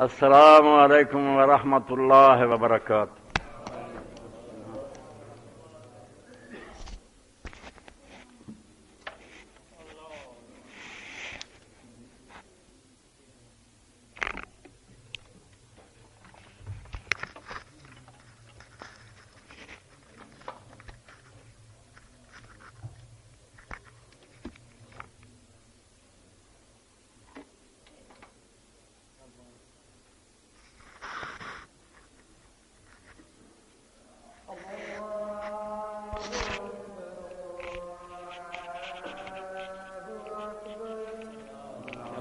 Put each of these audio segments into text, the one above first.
السلام علیکم ورحمۃ اللہ وبرکاتہ۔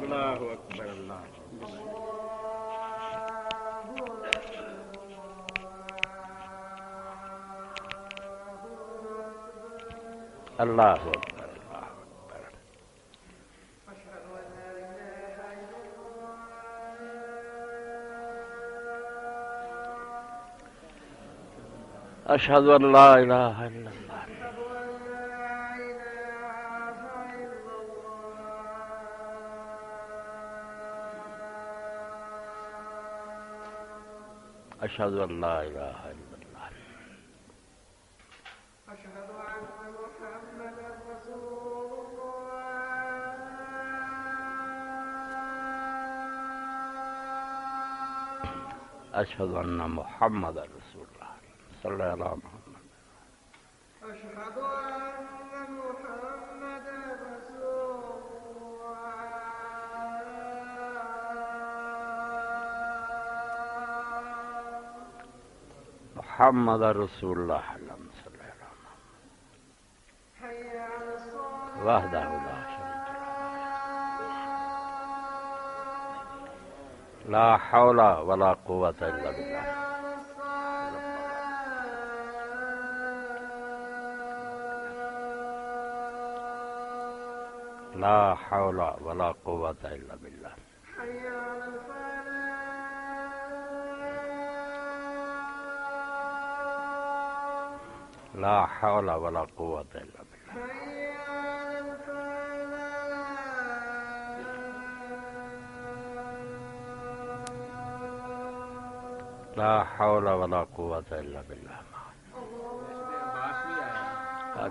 اللہ اکبر، اللہ اکبر، اللہ اکبر۔ اشہد ان لا الہ الا اللہ۔ اشہد ان لا الہ الا اللہ۔ اشہد ان محمد رسول اللہ صلی اللہ علیہ وسلم۔ اشہد ان محمد رسول محمد رسول اللہ صلی اللہ علیہ وسلم۔ حی علی الصلاۃ وحدہ لا شریک لہ، لا حول ولا قوة الا باللہ۔ لا حول ولا قوة الا باللہ۔ حی علی الفلاح لا حول ولا قوة الا باللہ۔ حی علی الفلاح لا حول ولا قوة الا باللہ۔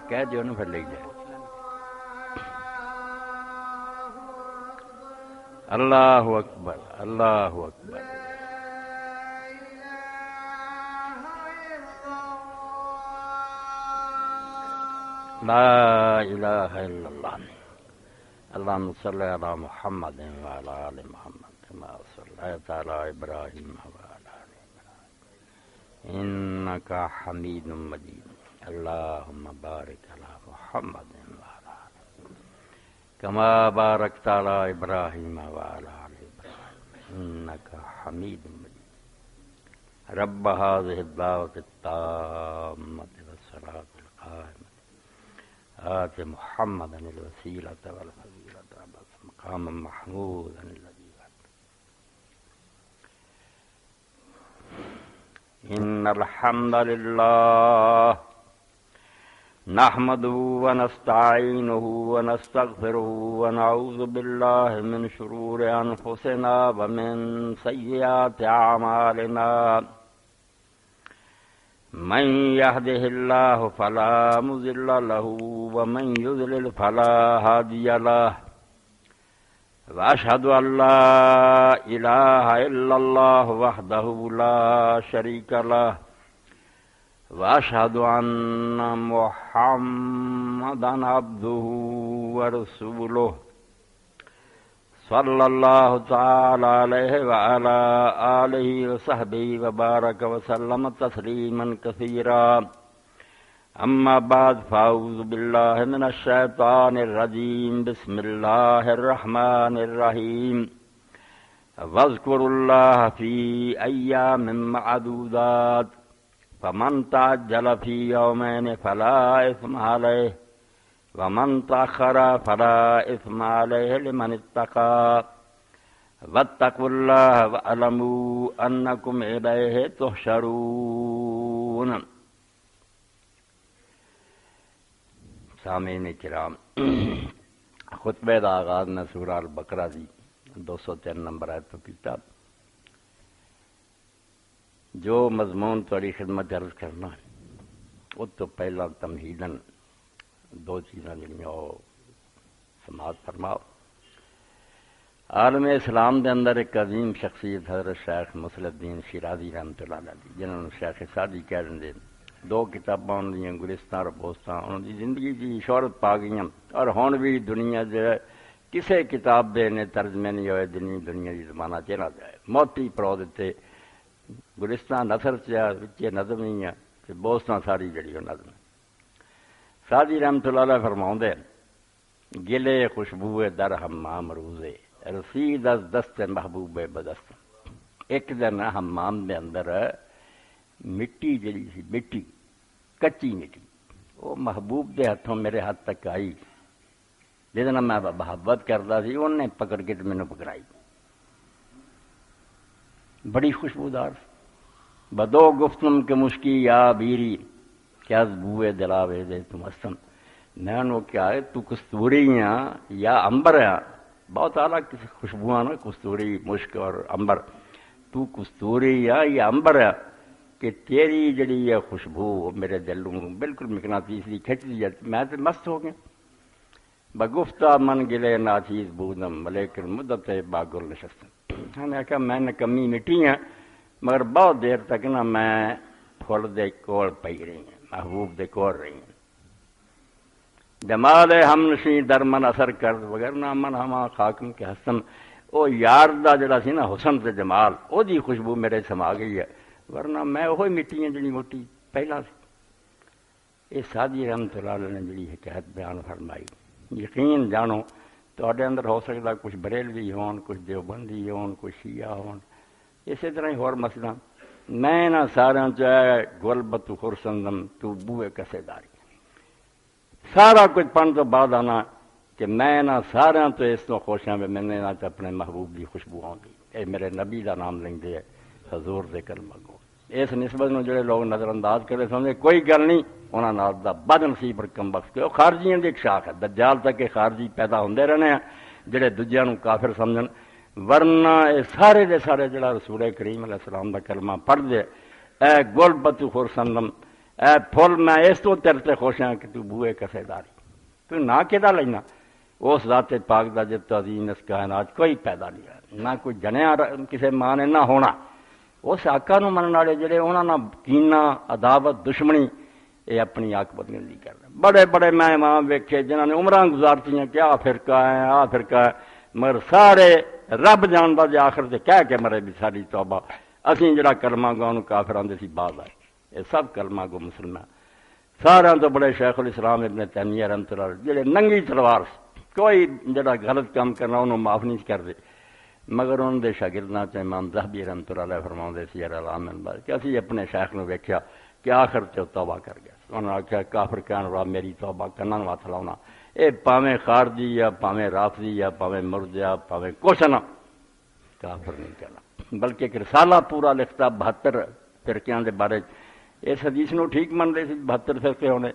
کہہ دیو نا پھر لے جائے۔ اللہ اکبر، اللہ اکبر۔ لا الہ الا اللہ۔ اللہم صلی علی محمد وعلی آل محمد کما صلیت علی ابراہیم وعلی آل ابراہیم انک حمید مجید۔ اللہم بارک علی محمد وعلی آل کما بارکت علی ابراہیم وعلی آل ابراہیم انک حمید مجید۔ رب هذه الدعوة التامة والصلاة القائمة آت محمدا الوسيلة والفضيلة وابعثه مقاما محمودا الذي وعدته۔ إن الحمد لله نحمده ونستعينه ونستغفره ونعوذ بالله من شرور أنفسنا ومن سيئات أعمالنا، من يهده الله فلا مضل له ومن يضلل فلا هادي له، وأشهد أن لا إله إلا الله وحده لا شريك له، وأشهد أن محمدا عبده ورسوله صلی اللہ تعالی علیہ وعلی آلہ وصحبہ وبارک وسلم تسلیما کثیرا۔ اما بعد فاعوذ باللہ من الشیطان الرجیم، بسم اللہ الرحمن الرحیم۔ واذکروا اللہ فی ایام معدودات، فمن تعجل فی یومین فلا اثم علیہ، ومن تأخر فلا إثم عليه لمن اتقى، واتقوا الله واعلموا أنكم إليه تحشرون۔ سامعین کرام، خطبے دا آغاز میں سورہ البقرہ دی 203 نمبر آیت تو کیتا۔ جو مضمون تاری خدمت عرض کرنا اس تو پہلا تمہیدن دو چیزاں جڑیاں وہ سماعت فرماؤ۔ عالم اسلام دے اندر ایک عظیم شخصیت حضرت شیخ مصلح الدین شیرازی رحمۃ اللہ علیہ جنہوں نے شیخ سعدی کہہ دیں، دو کتاباں انہوں نے گلستان اور بوستان انہوں کی زندگی کی شہرت پا گئی اور ہن بھی دنیا جو کسے کتاب دے نے ترجمے نہیں ہوئے دنیا کی زمانہ چہرہ جائے موتی پڑھو دیتے گلستان نثر چ نظم ہی ہے بوستان ساری جڑی نظم سعدی رحمۃ اللہ علیہ فرماؤں دے گلے خوشبو در حمام روزے رسید از دست محبوب بدست۔ ایک دن حمام دے اندر مٹی جڑی سی مٹی کچی مٹی وہ محبوب دے ہاتھوں میرے ہاتھ تک آئی جس میں محبت کرتا سی انہیں پکڑ کے مینوں پکڑائی بڑی خوشبودار بدو گفتم کہ مشکی یا بیری کیا بوئے دلاوے دے تم استم میں انہوں کیا ہے تو کستوری یا امبر ہے بہت اعلیٰ خوشبو نا کستوری مشک اور امبر تو کستوری یا امبر ہے کہ تیری جڑی ہے خوشبو میرے دل بالکل مقناطیسی کھچ دی جاتی میں تو مست ہو گیا بگفتہ من گلے ناچیز بودم لیکن مدت باگل نشستم ہم نے کہا میں نے کمی مٹی ہیں مگر بہت دیر تک نا میں پھول دے کول پئی رہی ہیں محبوب دے کول رہی ہیں جمال ہم نشیں در من اثر کرد وغیر نہ من ہما خاکم کے حسن او یار دا جڑا سی نا حسن تے جمال او دی خوشبو میرے سما گئی ہے ورنہ میں وہی مٹی ہیں جڑی موٹی پہلا سی۔ یہ سعدی رحمۃ اللہ علیہ نے جڑی حکایت بیان فرمائی یقین جانو تواڈے اندر ہو سکتا کچھ بریلوی ہون کچھ دیوبندی ہون کچھ شیعہ ہون اسی طرح ہی ہور مسئلہ میں نہ سارا چاہے گل بتو خرسندم تو بوئے کسے داری سارا کچھ پڑھنے تو بعد آنا کہ میں نہ سارا تو اس تو خوش ہاں میں نے نہ اپنے محبوب کی خوشبو آؤں گی اے میرے نبی کا نام لیں دے حضور دے کلمہ کو اس نسبت میں جڑے لوگ نظر انداز کرے سمجھے کوئی گل نہیں انہوں نے دا بد نصیب اور کم بخش کے خارجیاں دی ایک شاخ ہے دجال تک کے خارجی پیدا ہوندے رہنے ہیں جڑے دوجیاں نوں کافر سمجھن ورنہ اے سارے دے سارے جڑا رسول کریم علیہ السلام دا کلمہ پڑھ دے اے گل بتو خرسندم اے پھول میں اس تو تیرے تے خوش ہاں کہ تو بوئے کسے داری تو نہ کدا لینا اس ذات پاک دا جب تعظیم اس کائنات کوئی پیدا نہیں ہے نہ کوئی جنیا کسے ماں نے نہ ہونا اس آقا نو منن والے جڑے انہاں نال کینہ عداوت دشمنی یہ اپنی عاقبت نہیں کر رہے بڑے بڑے میں ماں ویکھے جنہاں نے عمراں گزارتی ہیں کہ آ فرقہ ہے آ فرقہ ہے مگر سارے رب جاندا جے آخر تے کہہ کے مرے بھی ساری توبہ اسی جڑا کلمہ گاؤں کافراں دے سی باز آئے یہ سب کلمہ گو مسلمان سارا تو بڑے شیخ الاسلام ابن تیمیہ رحمۃ اللہ علیہ جڑے ننگی تلوار کوئی جڑا غلط کام کرنا انہوں معاف نہیں کرتے مگر انہوں دے شاگرداں چ امام ذہبی رحمۃ اللہ علیہ فرماؤندے سی اعلام انبار کہ اسی اپنے شیخ نو ویکھیا کہ آخر تے توبہ کر گیا انہوں نے آخیا کافر کہن والا میری توبہ کرنا نو ہاتھ لاؤنا اے پاویں خارجی یا پاویں رافضی یا پاویں مرجع پاویں کچھ نہ کافر نہیں کہنا بلکہ ایک رسالہ پورا لکھتا 72 فرقیاں دے بارے اس حدیث نو ٹھیک منتے سی 72 فرقے ہونے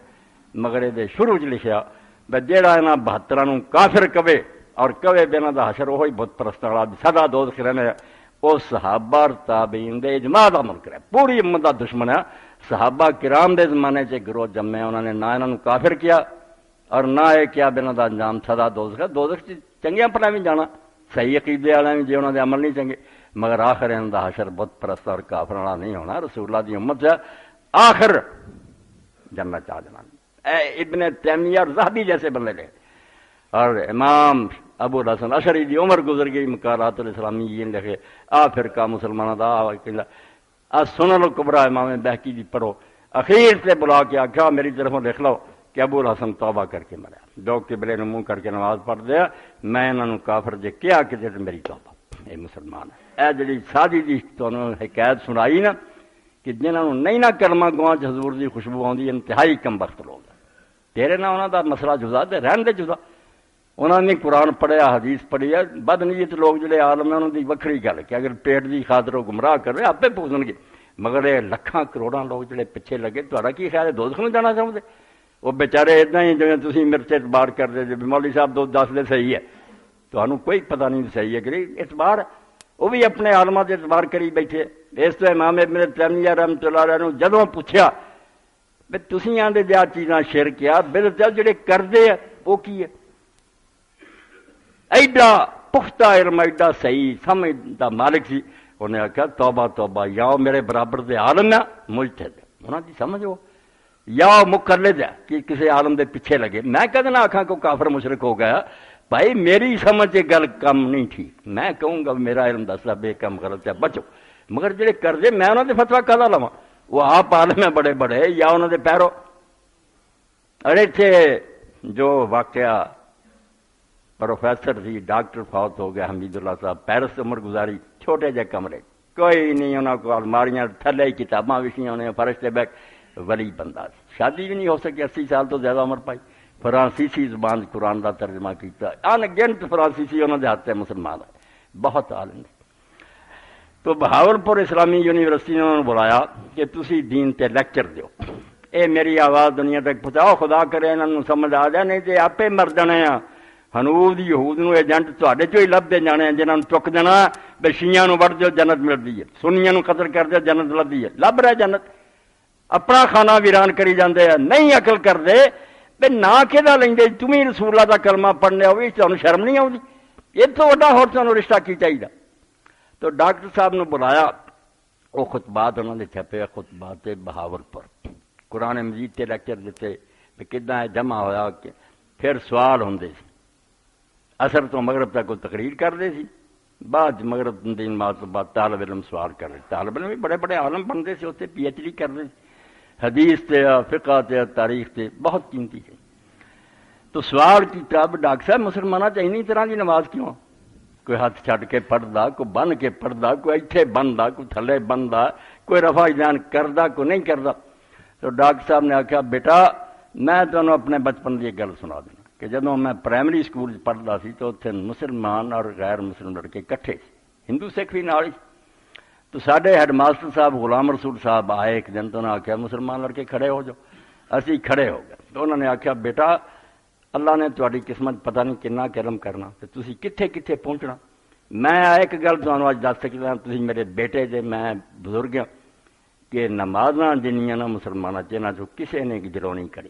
مگر یہ شروع چ لکھیا بے جیڑا انہاں 72 نو کافر کہے اور کہے بنا دا حشر وہی بت پرست والا سدا دوزخ رہنے او صحابہ اور تابعین دے اجماع دا منکر ہے پوری امت دا دشمن ہے صحابہ کرام دے زمانے چ گروہ جمے انہوں نے نہ انہاں نو کافر کیا اور نہ یہ کیا بنا دا انجام سدا دوزخ ہے دوزخ چنگیاں پڑھا بھی جانا صحیح عقیدے والے بھی جی انہوں دے عمل نہیں چنگے مگر آخر انہاں دا حشر بت پرست اور کافر والا نہیں ہونا رسول اللہ دی امت ہے آخر جنت آ جانا ابن تیمیہ اور ذہبی جیسے بندے لے اور امام ابو الحسن اشعری دی عمر گزر گئی مقالات الاسلامیین لکھے آ فرقہ مسلمانہ دا سنن الکبریٰ امام بہقی دی پڑھو اخیر سے بلا کے آخیا میری طرفوں لکھ لو کہ ابو الحسن توبہ کر کے مریا دو قبلے نے منہ کر کے نماز پڑھ دیا میں انہوں نے کافر جے کیا کہ جے میری توبہ اے مسلمان ہے اے جڑی سادی دی تانوں حکایت سنائی نا کہ جنہوں نے نہیں نہ کلمہ گواں حضور دی خوشبو آندی انتہائی کم وقت لوگ تیرے نہ انہوں دا مسئلہ جدا تے رہن دے جدا انہوں نے قرآن پڑھیا حدیث پڑھی ہے بد نیت لوگ جڑے عالم ہیں انہوں دی وکھری گل کہ اگر پیٹ دی خاطر وہ گمراہ کر رہے آپ پوچھن گے مگر یہ لکھاں کروڑاں لوگ جڑے پیچھے لگے تہاڈا کی خیال ہے دوزخ میں جانا چاہتے وہ بیچارے اتنا ہی جی تھی مرچ اعتبار کرتے جی مولوی صاحب دو دس دے صحیح ہے تو پتہ نہیں صحیح ہے کہ نہیں اعتبار وہ بھی اپنے عالمہ سے اعتبار کری بیٹھے اس تو امام ابن تیمیہ رحمۃ اللہ علیہ نے جدوں پوچھا بھی تسی آندے جا چیزاں شرک آ بالکل جڑے کردے وہ کی ہے؟ ایڈا پختہ علم ایڈا صحیح سمجھ دا مالک سی، انہیں آخیا توبہ توبہ، یا وہ میرے برابر دے عالم ہے مجتہد انہوں دی سمجھ ہو، یا مقلد ہے کہ کسی عالم دے پیچھے لگے۔ میں کدے نہ آکھاں کو کافر مشرک ہو گیا، بھائی میری سمجھ یہ گل کم نہیں ٹھیک، میں کہوں گا میرا علم دسدا بے کم غلط ہے بچو، مگر جڑے کردے میں انہوں دے فتویٰ کدا لواں؟ وہ آپ عالم ہیں بڑے بڑے یا انہوں دے پیرو۔ ارے تھے جو واقعہ پروفیسر تھی، ڈاکٹر فوت ہو گیا حمید اللہ صاحب، پیرس عمر گزاری، چھوٹے جے کمرے، کوئی نہیں انہوں کو، الماریاں تھلے ہی کتاباں وچھیاں انہیں، فرش تے بیٹھ، ولی بندہ سی، شادی بھی نہیں ہو سکی، 80 سال تو زیادہ عمر پائی، فرانسیسی زبان قرآن کا ترجمہ کیتا، ان گنت فرانسیسی انہوں نے ہاتھ مسلمان ہے، بہت عالم۔ تو بہاولپور اسلامی یونیورسٹی نے انہوں نے بلایا کہ تسی دین تے لیکچر دیو، اے میری آواز دنیا تک پہنچاؤ، خدا کرے انہوں نے سمجھ آ جائے، نہیں تے آپے مر جانے ہیں۔ ہنود یہود نو ایجنٹ تواڈے چوں ہی لبدے جانے ہیں جنہاں نوں چک دینا بے شیعہ نوں وڑ دیو جنت ملدی ہے، سنیاں نوں قتل کر دیو جنت ملدی ہے، لب رہے جنت، اپنا کھانا ویران کری جاندے ہیں، نہیں عقل کردے بے نا کہدا لیندے تمہیں رسول اللہ دا کلمہ پڑھنے ہوئی تانوں شرم نہیں آؤندی؟ یہ تو وڈا ہور تانوں رشتہ کی چاہیے۔ تو ڈاکٹر صاحب نے بلایا، وہ خطبات انہوں نے چھپے، خطبات بہاولپور، قرآن مجید تے لیکچر دیتے کہ کداں جمع ہویا، کہ پھر سوال ہوندے سی، اثر تو مغرب تک وہ تقریر کرتے سی، بعد مغرب دن بعد طالب علم سوال کر رہے، طالب علم بھی بڑے بڑے عالم بنتے سے ہوتے، پی ایچ ڈی کرتے، حدیث تے فقہ تے تاریخ تے، بہت قیمتی ہے۔ تو سوال کیتا ڈاکٹر صاحب مسلمانوں چ اینی طرح کی نماز کیوں؟ کوئی ہاتھ چھڈ کے پڑھدا، کوئی بن کے پڑھدا، کوئی ایتھے بندا، کوئی تھلے بندا، کوئی رفع جان کردا، کوئی نہیں کردا۔ تو ڈاکٹر صاحب نے آخیا بیٹا میں تمہیں اپنے بچپن کی گل سنا دینا کہ جدوں میں پرائمری سکول پڑھتا سی تو اتنے مسلمان اور غیر مسلم لڑکے کٹھے سی، ہندو سکھ بھی نال ہی۔ تو سارے ہیڈ ماسٹر صاحب غلام رسول صاحب آئے ایک دن، تو انہوں نے آخیا مسلمان لڑکے کھڑے ہو جاؤ، اسی کھڑے ہو گئے۔ تو انہوں نے آخیا بیٹا اللہ نے تہاڈی قسمت پتہ نہیں کنا علم کرنا تے تسی کتھے کتھے پہنچنا۔ میں ایک گل تمہیں اج دس سکدا، تسی میرے بیٹے جے، میں بزرگ ہاں، کہ نمازاں جنیاں نہ مسلماناں چ جو کسے نے گجرو نہیں کری۔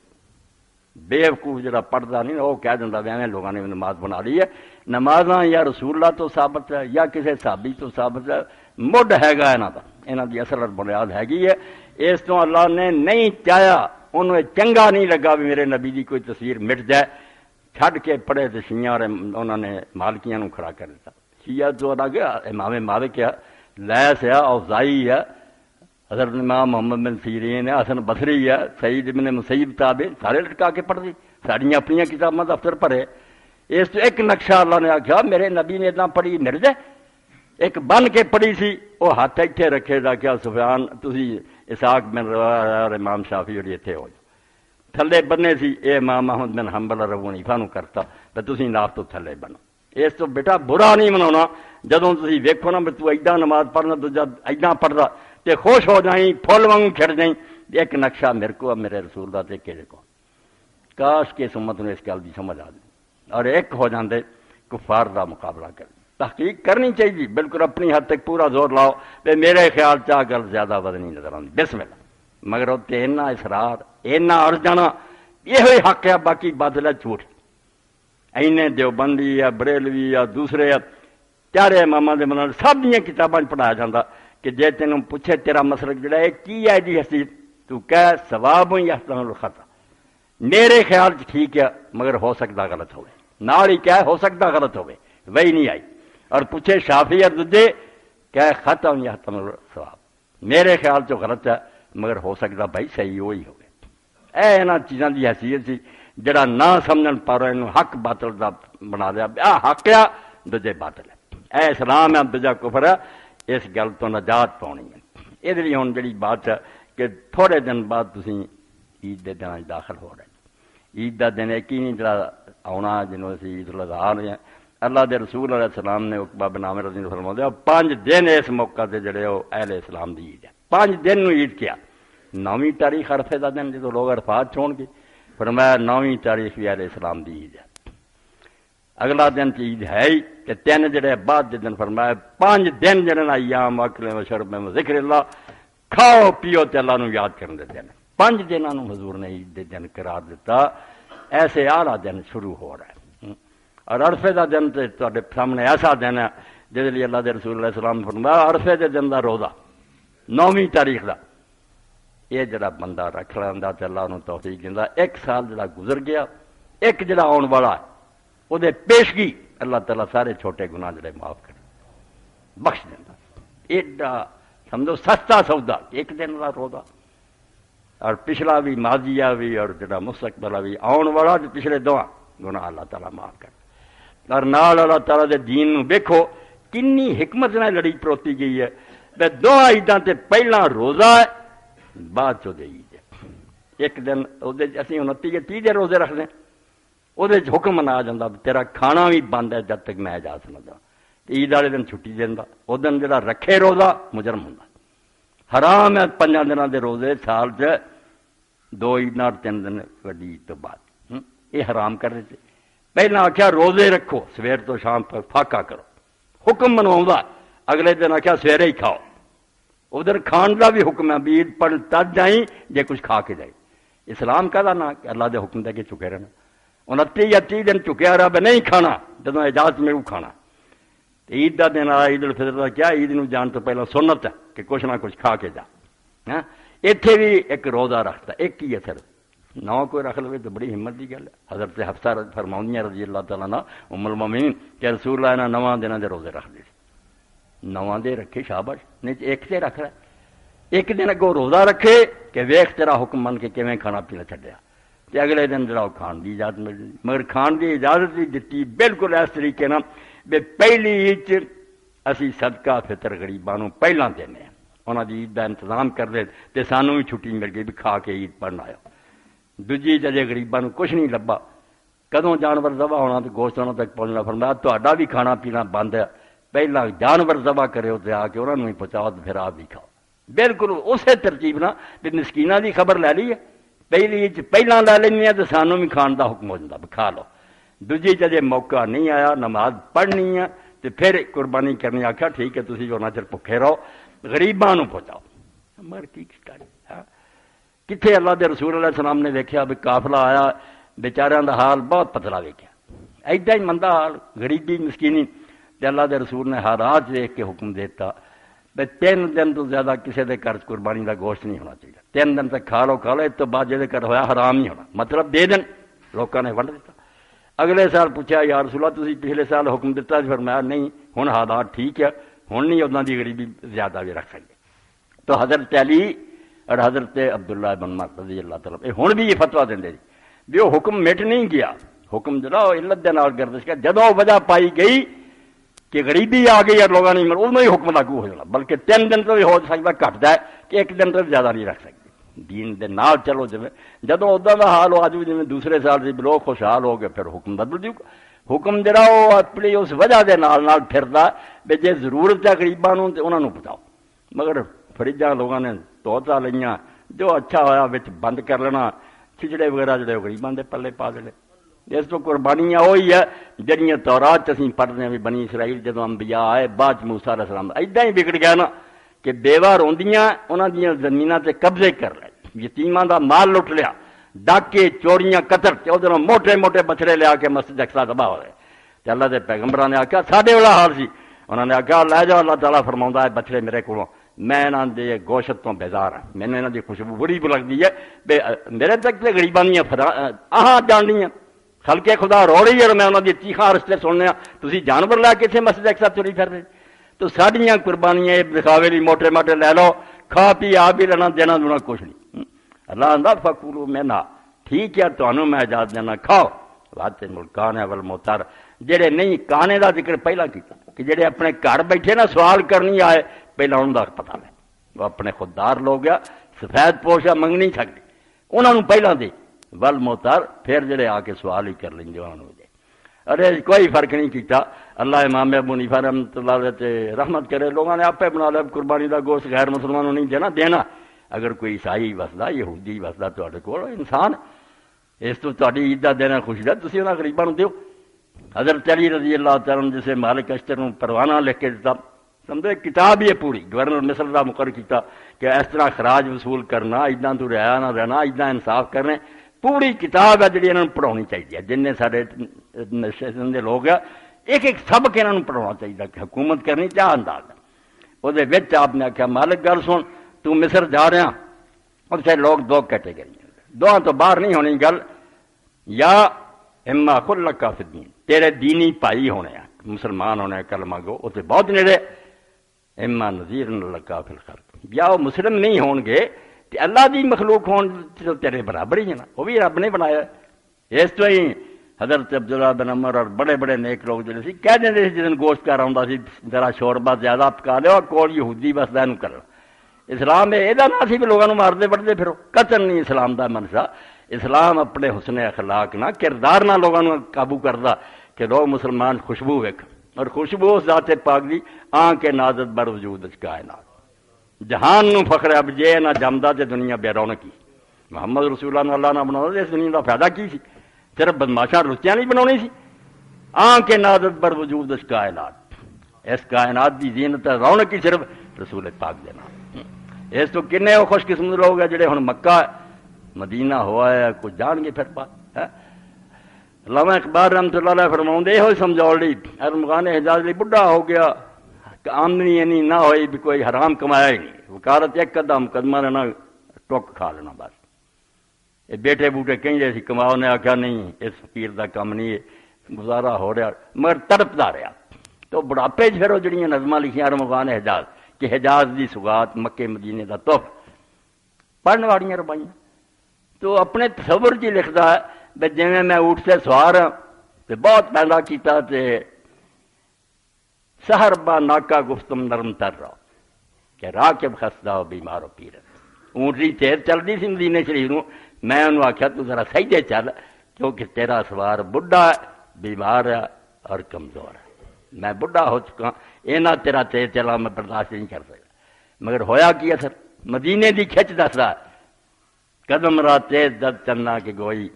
بےوقوف جڑا پڑھتا نہیں وہ کہہ دینا ایویں لوگوں نے نماز بنا لی ہے، نمازاں یا رسول اللہ تو ثابت ہے یا کسی صحابی تو ثابت ہے، مڈ ہے گا یہاں کی اصل بنیاد ہے۔ اس تو اللہ نے نہیں چاہیا، انہوں چنگا نہیں لگا بھی میرے نبی کی کوئی تصویر مٹ جائے، چھڈ کے پڑھے تو شیعہ اور انہوں نے مالکیاں نوں کھڑا کر دیتا۔ شیعہ جو الگ ہے، امام مالک ہے، لیث ہے، اوزائی ہے، حضرت امام محمد بن سیرین ہے، حسن بصری ہے، سعید بن مسیب تابع، سارے لٹکا کے پڑھ دی، ساری اپنی کتاباں دفتر پڑھے۔ اس تو ایک نقشہ اللہ نے آخیا میرے نبی نے اتنا پڑھی مر جائے، ایک بن کے پڑھی سی، وہ ہاتھ اتنے رکھے دا کیا سفیان تسی اسحاق بن رواحہ اور امام شافعی جڑی اتنے ہو جاؤ، تھلے بننے سی اے امام احمد بن حنبل اور ابو حنیفہ نوں کرتا تے تسی ناف تو تھلے بنو۔ اس تو بیٹا برا نہیں مناؤنا، جدوں تسی ویکھو نا تو ایڈا نماز پڑھنا تو جد ایڈا پڑھدا تے خوش ہو جائیں، پھول وانگوں کھڑ جائیں، ایک نقشہ میرے کو میرے رسول دا تے کہڑے کو، کاش کہ امت نے اس گل دی سمجھ آ جائے اور ایک ہو جاندے کفار دا مقابلہ کر۔ تحقیق کرنی چاہیے بالکل اپنی حد تک پورا زور لاؤ، تے میرے خیال چاہ گل زیادہ وزنی نظر آتی بسم اللہ، مگر اتنے اینا اصرار اینا اڑ جانا یہ حق ہے، باقی باطل ہے جھوٹ۔ اینے دیوبندی یا بریلوی یا دوسرے پیارے اماماں دے منال سب دیاں کتاباں پڑھایا جاتا کہ جے تینوں پوچھے تیرا مسلک جڑا ہے کی ہے جی حسیب، تو کہہ ثواب یحتمل الخطا، میرے خیال ٹھیک ہے مگر ہو سکتا غلط ہوئے، نال ہی کہہ ہو سکتا غلط ہوئے، وہی نہیں آئی۔ اور پوچھے شافعی اور دجے کہہ خطا یحتمل الثواب، میرے خیال چ غلط ہے مگر ہو سکتا بھائی صحیح وہی ہوئے۔ اے انہاں چیزاں دی حیثیت سی جڑا نہ سمجھن پا رہے انہوں حق باطل دا بنا دیا، حق ہے دجے باطل ہے، اے اسلام ہے دجا کفر ہے، اس گل تو نجات پاؤنی ہے۔ یہ لیے ہوں جڑی بات ہے کہ تھوڑے دن بعد تسی عید دے دن داخل ہو رہے، عید دا دن ایک ہی نہیں جڑا آنا جنہوں اسی عید الاضحیٰ ہیں، اللہ دے رسول علیہ السلام نے عقبہ بن عامر رضی اللہ عنہ فرمایا 5 دن اس موقع تے جڑے ہو اہل اسلام دی عید ہے، 5 دن نو عید کیا، 9ویں تاریخ عرفے دا دن جدو لوگ عرفات چھوڑ گے، فرمایا 9ویں تاریخ بھی اہل اسلام دی عید ہے۔ اگلا دن تو عید ہے ہی کہ 3 جڑے بعد دے دن فرمایا 5 دن جڑے ایام اکلیں و شربیں و ذکر اللہ کھاؤ پیو تے اللہ نو یاد کرن دے دن 5 دنوں نو حضور نے عید دے دن قرار دیتا ایسے اعلیٰ دن شروع ہو رہا ہے اور عرفے دا دن تے تواڈے سامنے ایسا دن ہے جس لیے اللہ دے رسول اللہ علیہ السلام نے فرمایا عرفے دے دن دا روزہ 9ویں تاریخ دا یہ جڑا بندہ رکھ لیندا تے اللہ نو توفیق دیندا 1 سال جڑا گزر گیا ایک جڑا آن والا ہے وہ دے پیشگی اللہ تعالیٰ سارے چھوٹے گناہ جڑے معاف کر بخش دیندا ایڈا سمجھو سستا سودا 1 دن دا روزہ اور پچھلا بھی ماضیہ بھی اور جڑا مستقبلہ بھی آن والا تے پچھلے دواں گناہ اللہ تعالیٰ معاف کر اور نال اللہ تعالیٰ دے دین نو ویکھو کنی حکمت نال لڑی پروتی گئی ہے تے 2 عیداں تے پہلا روزہ ہے بعد چو دے عید ہے ایک دن اسی 29 دے روزے رکھتے ہیں وہ حکم منا جاتا تیرا کھانا بھی بند ہے جب تک میں اجازت نہ دوں عید والے دن چھٹی دینا اس دن جا رکھے روزہ مجرم ہوں حرام ہے 5 دنوں کے روزے سال 2 عید 3 دن وڈی عید تو بعد یہ حرام کر دیتے پہلے آخیا روزے رکھو سویر تو شام تک فاقہ کرو حکم منوا اگلے دن آخیا سویرے ہی کھاؤ ادھر کھان کا بھی حکم ہے بھی عید پڑھ تد جائیں جے کچھ کھا کے جائیں اسلام کا نا کہ اللہ دے حکم دے کے چکے رہنا 29 یا 30 دن چکیا رہا نہیں کھانا جب اجازت ملو کھانا عید کا دن آیا عید الفطر کا کیا عید نو جان تو پہلے سنت ہے کہ کچھ نہ کچھ کھا کے جا اتنے بھی ایک روزہ رکھتا ایک ہی ہے صرف 9 کوئی رکھ لو تو بڑی ہمت کی گل ہے حضرت حفصہ فرماؤں رضی اللہ تعالیٰ نا ام المومنین کہ رسول اللہ نے 9 دنوں کے روزے رکھ دیے 9 دے رکھے شاباش نہیں ایک سے رکھ رہا ایک دن اگوں روزہ رکھے کہ ویخ تیرا حکم من کے کیویں کھانا پینا چھڈیا تے اگلے دن جڑا کھان دی اجازت مل جی مگر کھان دی اجازت بھی دیتی بالکل اس طریقے نال بے پہلی عید اسی صدقہ فطر غریباں نوں پہلاں دینے انہاں دی عید دا انتظام کر دے تے سانوں بھی چھٹی مل گئی بھی کھا کے عید پڑھن آیا دوجی جے غریباں نوں کچھ نہیں لبا کدوں جانور ذبح ہونا تے گوشت انہاں تک پہنچنا فرمایا تہاڈا بھی کھانا پینا بند ہے پہلا جانور ذبح کرے تے آ کے انہاں نوں ہی پہنچاؤ تے پھر آپ بھی کھاؤ بالکل اسی ترتیب نہ بھی مسکیناں دی خبر لے لی ہے پہلی عید پہلا لے لینی ہے تو سانوں بھی کھان دا حکم ہو جاتا کھا لو دوجی جے موقع نہیں آیا نماز پڑھنی ہے تو پھر قربانی کرنی آخیا ٹھیک ہے تسی جو نظر بھکھے رہو غریباں نوں پہنچاؤ مگر کی کتنے اللہ دے رسول علیہ السلام نے دیکھا بھی قافلہ آیا بیچاریاں دا حال بہت پتلا ویکھیا ایڈا ہی مندہ حال غریبی مسکینی تے اللہ دے رسول نے حالات دیکھ کے حکم دیتا بے 3 دن تو زیادہ کسی دے گھر قربانی دا گوشت نہیں ہونا چاہیے 3 دن تک کھا لو اس تو بعد جہاں گھر ہویا حرام نہیں ہونا مطلب دے دن لوگوں نے ونڈ دیتا اگلے سال پوچھا یا رسول اللہ تسی پچھلے سال حکم دیتا فرمایا نہیں ہن حالات ٹھیک ہے ہن نہیں اداں دی غریبی زیادہ بھی رکھ سکتے تو حضرت علی اور حضرت عبداللہ بن مسعود رضی اللہ تعالیٰ ہن بھی یہ فتویٰ دیندے بھی وہ حکم مٹ نہیں گیا حکم جڑا علت دے نال گردش کر جدوں وجہ پائی گئی کہ غریبی آ گئی اور لوگوں نے انہوں ہی حکم لاگو ہو جانا بلکہ 3 دن تو بھی ہو سکتا گھٹتا ہے کہ 1 دن تو زیادہ نہیں رکھ سکتے دین دے نال چلو جدوں ادا کا حال ہو اج بھی جی دوسرے سال سے لوگ خوشحال ہو گئے پھر حکم بدل دیو حکم جڑا وہ اپنی اس وجہ دے نال پھردا بھی جے ضرورت ہے غریباں نوں تے انہاں نوں بتاؤ مگر فریجاں لوگاں نے توتا لئیاں جو اچھا ہویا وچ بند کر لینا کھچڑے وغیرہ جڑے غریباں دے پلے پا دینے اس تو قربانیاں وہی ہے جہاں تورات اسی پڑھتے ہیں بھی بنی اسرائیل جدو انبیاء آئے بعد موسیٰ علیہ السلام ایڈا ہی بگڑ گیا نا کہ بیوہ روندیاں انہاں دیاں زمیناں تے قبضے کر لے یتیماں دا مال لٹ لیا ڈاکے چوریاں قتل ادھر موٹے موٹے بچڑے لیا کے مسجد اقصی تباہ ہو گئے تے اللہ دے پیغمبراں نے آخیا ساڈے والا حال سی انہوں نے آخیا لے جاؤ اللہ تعالیٰ فرماؤندا ہے بچڑے میرے کولوں میں انہاں دے گوشت تو بیزار ہاں مینوں انہاں دی خوشبو بڑی لگدی ہے بے میرے تک تے غریباں دیاں آہاں جاننیاں خلقے خدا رو رہی ہے اور میں انہوں نے چیخاں رستے سننے تسی جانور لے کے مسجد ایک ساتھ تری پھر رہے تو ساڈیاں قربانیاں دکھاوے لی موٹے موٹے لے لو کھا پی آ بھی لینا دینا دونا کچھ نہیں اللہ آندا فکلوا منھا ٹھیک ہے تانوں میں اجازت دینا کھاؤ وات ملکان والموتر جڑے نہیں کانے دا ذکر پہلا کیتا کہ جڑے اپنے گھر بیٹھے نا سوال کرنی آئے پہلا انہوں دا پتہ لے وہ اپنے خوددار لوگ آ سفید پوش منگ نہیں سکتے انہوں نے پہلا دے ول موتر پھر جڑے آ کے سوال ہی کر لیں گے انہوں دے ارے کوئی فرق نہیں کیتا اللہ امام ابو حنیفہ رحمۃ اللہ علیہ رحمت کرے لوگوں نے آپ بنا لیا قربانی دا گوشت غیر مسلمانوں نہیں دینا اگر کوئی عیسائی وسدا یہودی وسدا تواڈے کول انسان اس تو تہاڈی عید دا دینا خوشی دا تسی انہاں غریباں نوں دیو حضرت علی رضی اللہ تعالیٰ عنہ جسے مالک اشتر نے پروانہ لکھ کے دیتا، سمجھو ایک کتاب ہی ہے پوری، گورنر مصر کا مقرر کیتا کہ اس طرح خراج وصول کرنا، اداں تو رہا نہ رہنا، اداں انصاف کرنے، پوری کتاب ہے جی انہوں نے پڑھانی چاہیے، جن سارے دے لوگ ہیں ایک ایک سبق انہوں نے پڑھانا چاہیے کہ حکومت کرنی کیا انداز ہے۔ وہ آپ نے آخیا مالک گل سن، تو مصر جا رہا، اتنے لوگ دو کیٹیگری دو تو باہر نہیں ہونی گل، یا اما خلق کا فی الدین، تیرے دینی بھائی ہونے ہیں، مسلمان ہونے کلمہ گو اتنے بہت نیڑے، اما نذیر لکا فی الخلق، یا وہ مسلم نہیں ہون گے تے اللہ دی مخلوق ہون تو تیرے برابر ہی ہے نا، وہ بھی رب نے بنایا۔ اس تو ہی حضرت عبداللہ بن عمر اور بڑے بڑے نیک لوگ جڑے سی کہہ دیں جس دن گوشت کر آتا سی ذرا شوربہ زیادہ پکا لو کول یہودی بس دین کر لو، اسلام یہ نہ سی بھی لوگوں مارتے بڑھتے پھرو، قتل نہیں اسلام دا منشا۔ اسلام اپنے حسن اخلاق نہ کردار نہ لوگوں قابو کرتا کہ لوگ مسلمان خوشبو ویک، اور خوشبو اس ذات پاک دی آن کے نازت بر وجود کائنات، جہان نو فخر اب جے نہ جمدا تے دنیا بے رونقی، محمد رسول اللہ نہ بنا اس دنیا کا فائدہ کی سی؟ صرف بدماشاں رستیاں نہیں بنانی سی، آن کے نازت بر وجود اس کائنات، اس کائنات دی زینت رونق کی صرف رسول پاک دینا۔ اس تو کنے وہ خوش قسمت لوگ ہیں جڑے ہن مکہ مدینہ ہوا ہے کچھ جان گے پھر بات ہے۔ علامہ اقبال رحمۃ اللہ علیہ فرماؤں یہ سمجھاؤ لی ارمغان حجاز لی بڑھا ہو گیا، آمدنی اینی نہ ہوئی بھی کوئی حرام کمایا ہی نہیں، وکالت ایک قدم مقدمہ نے نہ ٹوک کھا لینا بس، یہ بیٹے بوٹے کہیں جیسی کماؤ نے آخیا نہیں اس فقیر دا کام نہیں ہے، گزارا ہو رہا مگر تڑپتا رہا، تو بڑھاپے پھر وہ جڑیاں نظماں لکھیاں ارمغان حجاز کہ حجاز دی سوغات مکے مدینے دا تحف پڑھنے والیاں ربائیاں، تو اپنے تصور جی لکھتا ہے بے جی میں اٹھ سے سوار ہاں تو بہت پیدا کیتا تے سحر با ناکا گفتم نرم تر رہا کہ راکب خستہ ہو بیمار ہو پیر، اونٹری تیز چل دی سی مدینے شریف نو، میں انہوں آخیا تو ذرا سجدے چل کیونکہ تیرا سوار بڑھا ہے بیمار ہے اور کمزور ہے، میں بڑھا ہو چکا اینا تیرا تیز چلا میں برداشت نہیں کر سکتا، مگر ہویا کی اثر مدینے دی کھچ دس رہا قدم را تیز دد چلنا کہ گوئی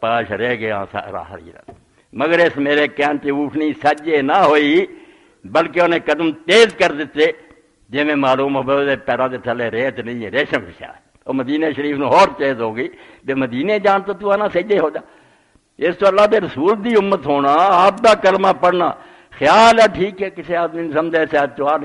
پاش رہ گیا سارا حریرت، مگر اس میرے کہن تے اٹھنی سجے نہ ہوئی بلکہ انہیں قدم تیز کر دیتے جی میں معلوم ہو پیروں کے تھلے ریت نہیں ہے ریشم شاہ، وہ مدینہ شریف نو اور تیز ہو گئی بے مدینے جان تو آنا سجے ہو جا، اس تو اللہ دے رسول دی امت ہونا آپ دا کلمہ پڑھنا خیال ہے ٹھیک ہے کسی آدمی نے سمجھے شاید چوہا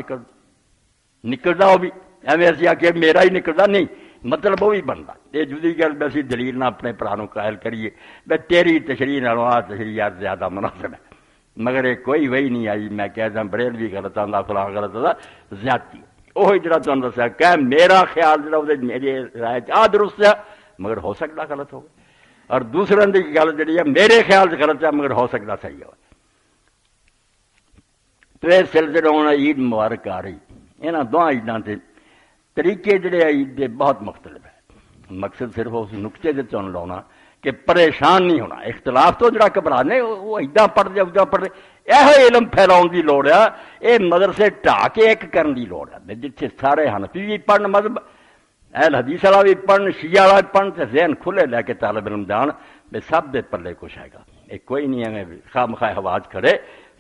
نکلتا ہو بھی ایویں اسی آخیا میرا ہی نکلتا نہیں، مطلب وہ بھی بنتا، یہ جدی گل بے اسی دلیل نہ اپنے پرانوں قائل کریے بے تیری تشریح نالوں آ تشریح یار زیادہ مناسب ہے، مگر یہ کوئی وہی نہیں آئی میں کہتا بریل بھی غلط آتا فلاں غلط آتا زیادتی، وہی جڑا تمہیں دسیا کہ میرا خیال جڑا میری رائے آ درست ہے مگر ہو سکتا غلط ہو، اور دوسرے کی گل جی ہے میرے خیال سے غلط ہے مگر ہو سکتا صحیح ہو۔ تو اس سلسلے ہونا عید مبارک آ رہی، یہاں دونوں عیدوں سے طریقے جڑے عید کے بہت مختلف ہے، مقصد صرف اس نقطے سے چن لاؤنا کہ پریشان نہیں ہونا، اختلاف تو جڑا گھبرانے وہ ادا پڑھ دے ادا پڑھ دے، یہ علم پھیلاؤ کی لوڑ ہے، یہ مدرسے ٹھا کے ایک کرنے کی لوڑ ہے جتنے سارے حنفی بھی پڑھن مذہب اہل حدیث والا بھی پڑھن شیعہ والا بھی پڑھن تے ذہن کھلے لے کے طالب علم جان بے سب دے پلے کچھ آئے گا، یہ کوئی نہیں ہے خواہ مخواہ آواز کھڑے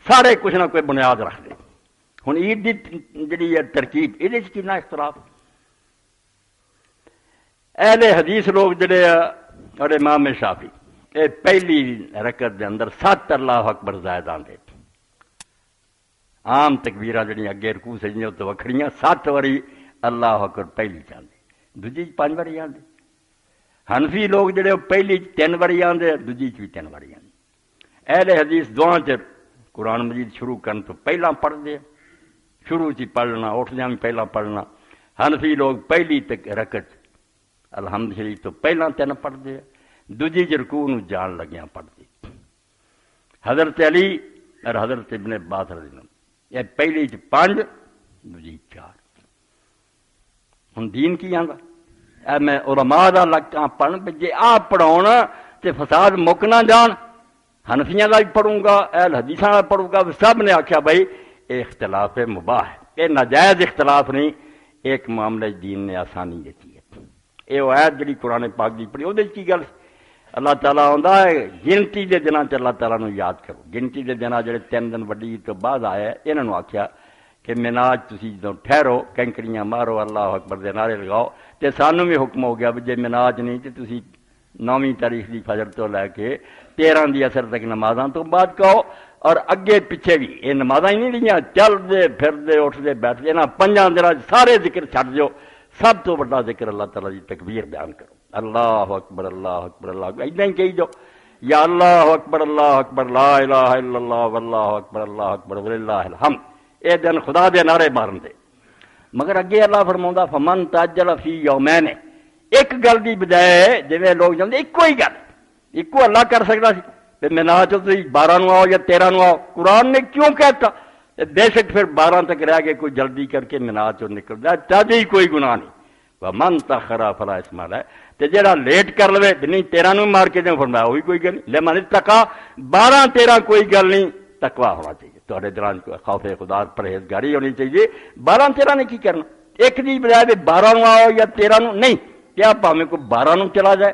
سارے کچھ نہ کوئی بنیاد رکھ دے۔ ہوں عید کی جڑی ہے ترکیب یہ کتنا اختلاف، اہل حدیث لوگ جڑے اور امام شافعی یہ پہلی رکعت دے اندر 7 اللہ اکبر زائد آندے، عام تکبیراں جڑیاں اگے رکوع سجدے تو وکھڑیاں 7 واری اللہ اکبر پہلی چاندے، دوجی 5 واری آندے، حنفی لوگ جڑے پہلی 3 واری آندے دوجی بھی 3 واری آندے، اہل حدیث دعاں چ قرآن مجید شروع کرن تو پہلا پڑھ دے، شروع چ پڑھنا اٹھدیاں بھی پہلا پڑھنا، حنفی لوگ پہلی رکعت الحمد شریف تو پہلا 3 پڑھ دے، دوجی رکوع نو جان لگیاں پڑھ دے، حضرت علی اور حضرت ابن عباس رضی اللہ عنہ یہ پہلی 5 دوجی 4۔ ہوں دین کی آندا میں علماء دا لگا پڑھن جے آپ پڑھاؤ تے فساد مک نہ جان، حنفیاں کا بھی پڑھوں گا اہل حدیثاں کا پڑھوں گا، سب نے آخیا بھائی یہ اختلاف مباح ہے، یہ ناجائز اختلاف نہیں، ایک معاملے دین نے آسانی دیتی ہے، یہ آیت جڑی قرآن پاک دی پڑھی وہ کی گل اللہ تعالیٰ آتا ہے گنتی کے دنوں اللہ تعالیٰ نو یاد کرو. گنتی کے دن جڑے 3 دن وڈی عید تو بعد آیا انہوں نے آخیا کہ مناج تسی جدوں ٹھہرو کینکریاں مارو اللہ اکبر دے نعرے لگاؤ. تے سانوں بھی حکم ہو گیا بھی جے مناج نہیں تے تسی 9ویں تاریخ دی فجر تو لے کے 13 دی اثر تک نمازاں تو بعد کہو. اور اگے پیچھے بھی یہ نمازاں ہی نہیں لیاں چلدے پھردے اٹھدے بیٹھدے انہاں 5 دناں سارے ذکر چھڈ دیو. سب تو بڑا ذکر اللہ تعالیٰ دی تکبیر بیان کرو. اللہ اکبر اللہ اکبر اللہ اکبر اتنا ہی کہی جو یا اللہ اکبر لا الہ الا اللہ واللہ اکبر اللہ اکبر وللہ الحمد. اے دن خدا دے نعرے مارن دے. مگر اگے اللہ فرماؤندا فمن تعجل فی یومین ایک گل دی بجائے جویں لوگ جاندے ایکو ہی گل ایکو اللہ کر سکدا سی تے مناج تسی 12 نو آؤ یا 13 نو آؤ. قرآن نے کیوں کہتا؟ بے شک پھر 12 تک رہ کے کوئی جلدی کر کے مناج چوں نکل جائے تد ہی کوئی گناہ نہیں. ومن تاخر فلا اسم علیہ تے جڑا لیٹ کر لوے نہیں 13 نو مار کے جو فرمایا وہی کوئی گل نہیں. لمن اتقا 12 13 کوئی گل نہیں. تقویٰ ہونا چاہیے تھوڑے دوران خوف خدا پرہیزگاری ہونی چاہیے. 12 13 نے کی کرنا ایک دی بجائے 12 نو آؤ یا 13 نو نہیں. کیا پاویں کو 12 نو چلا جائے.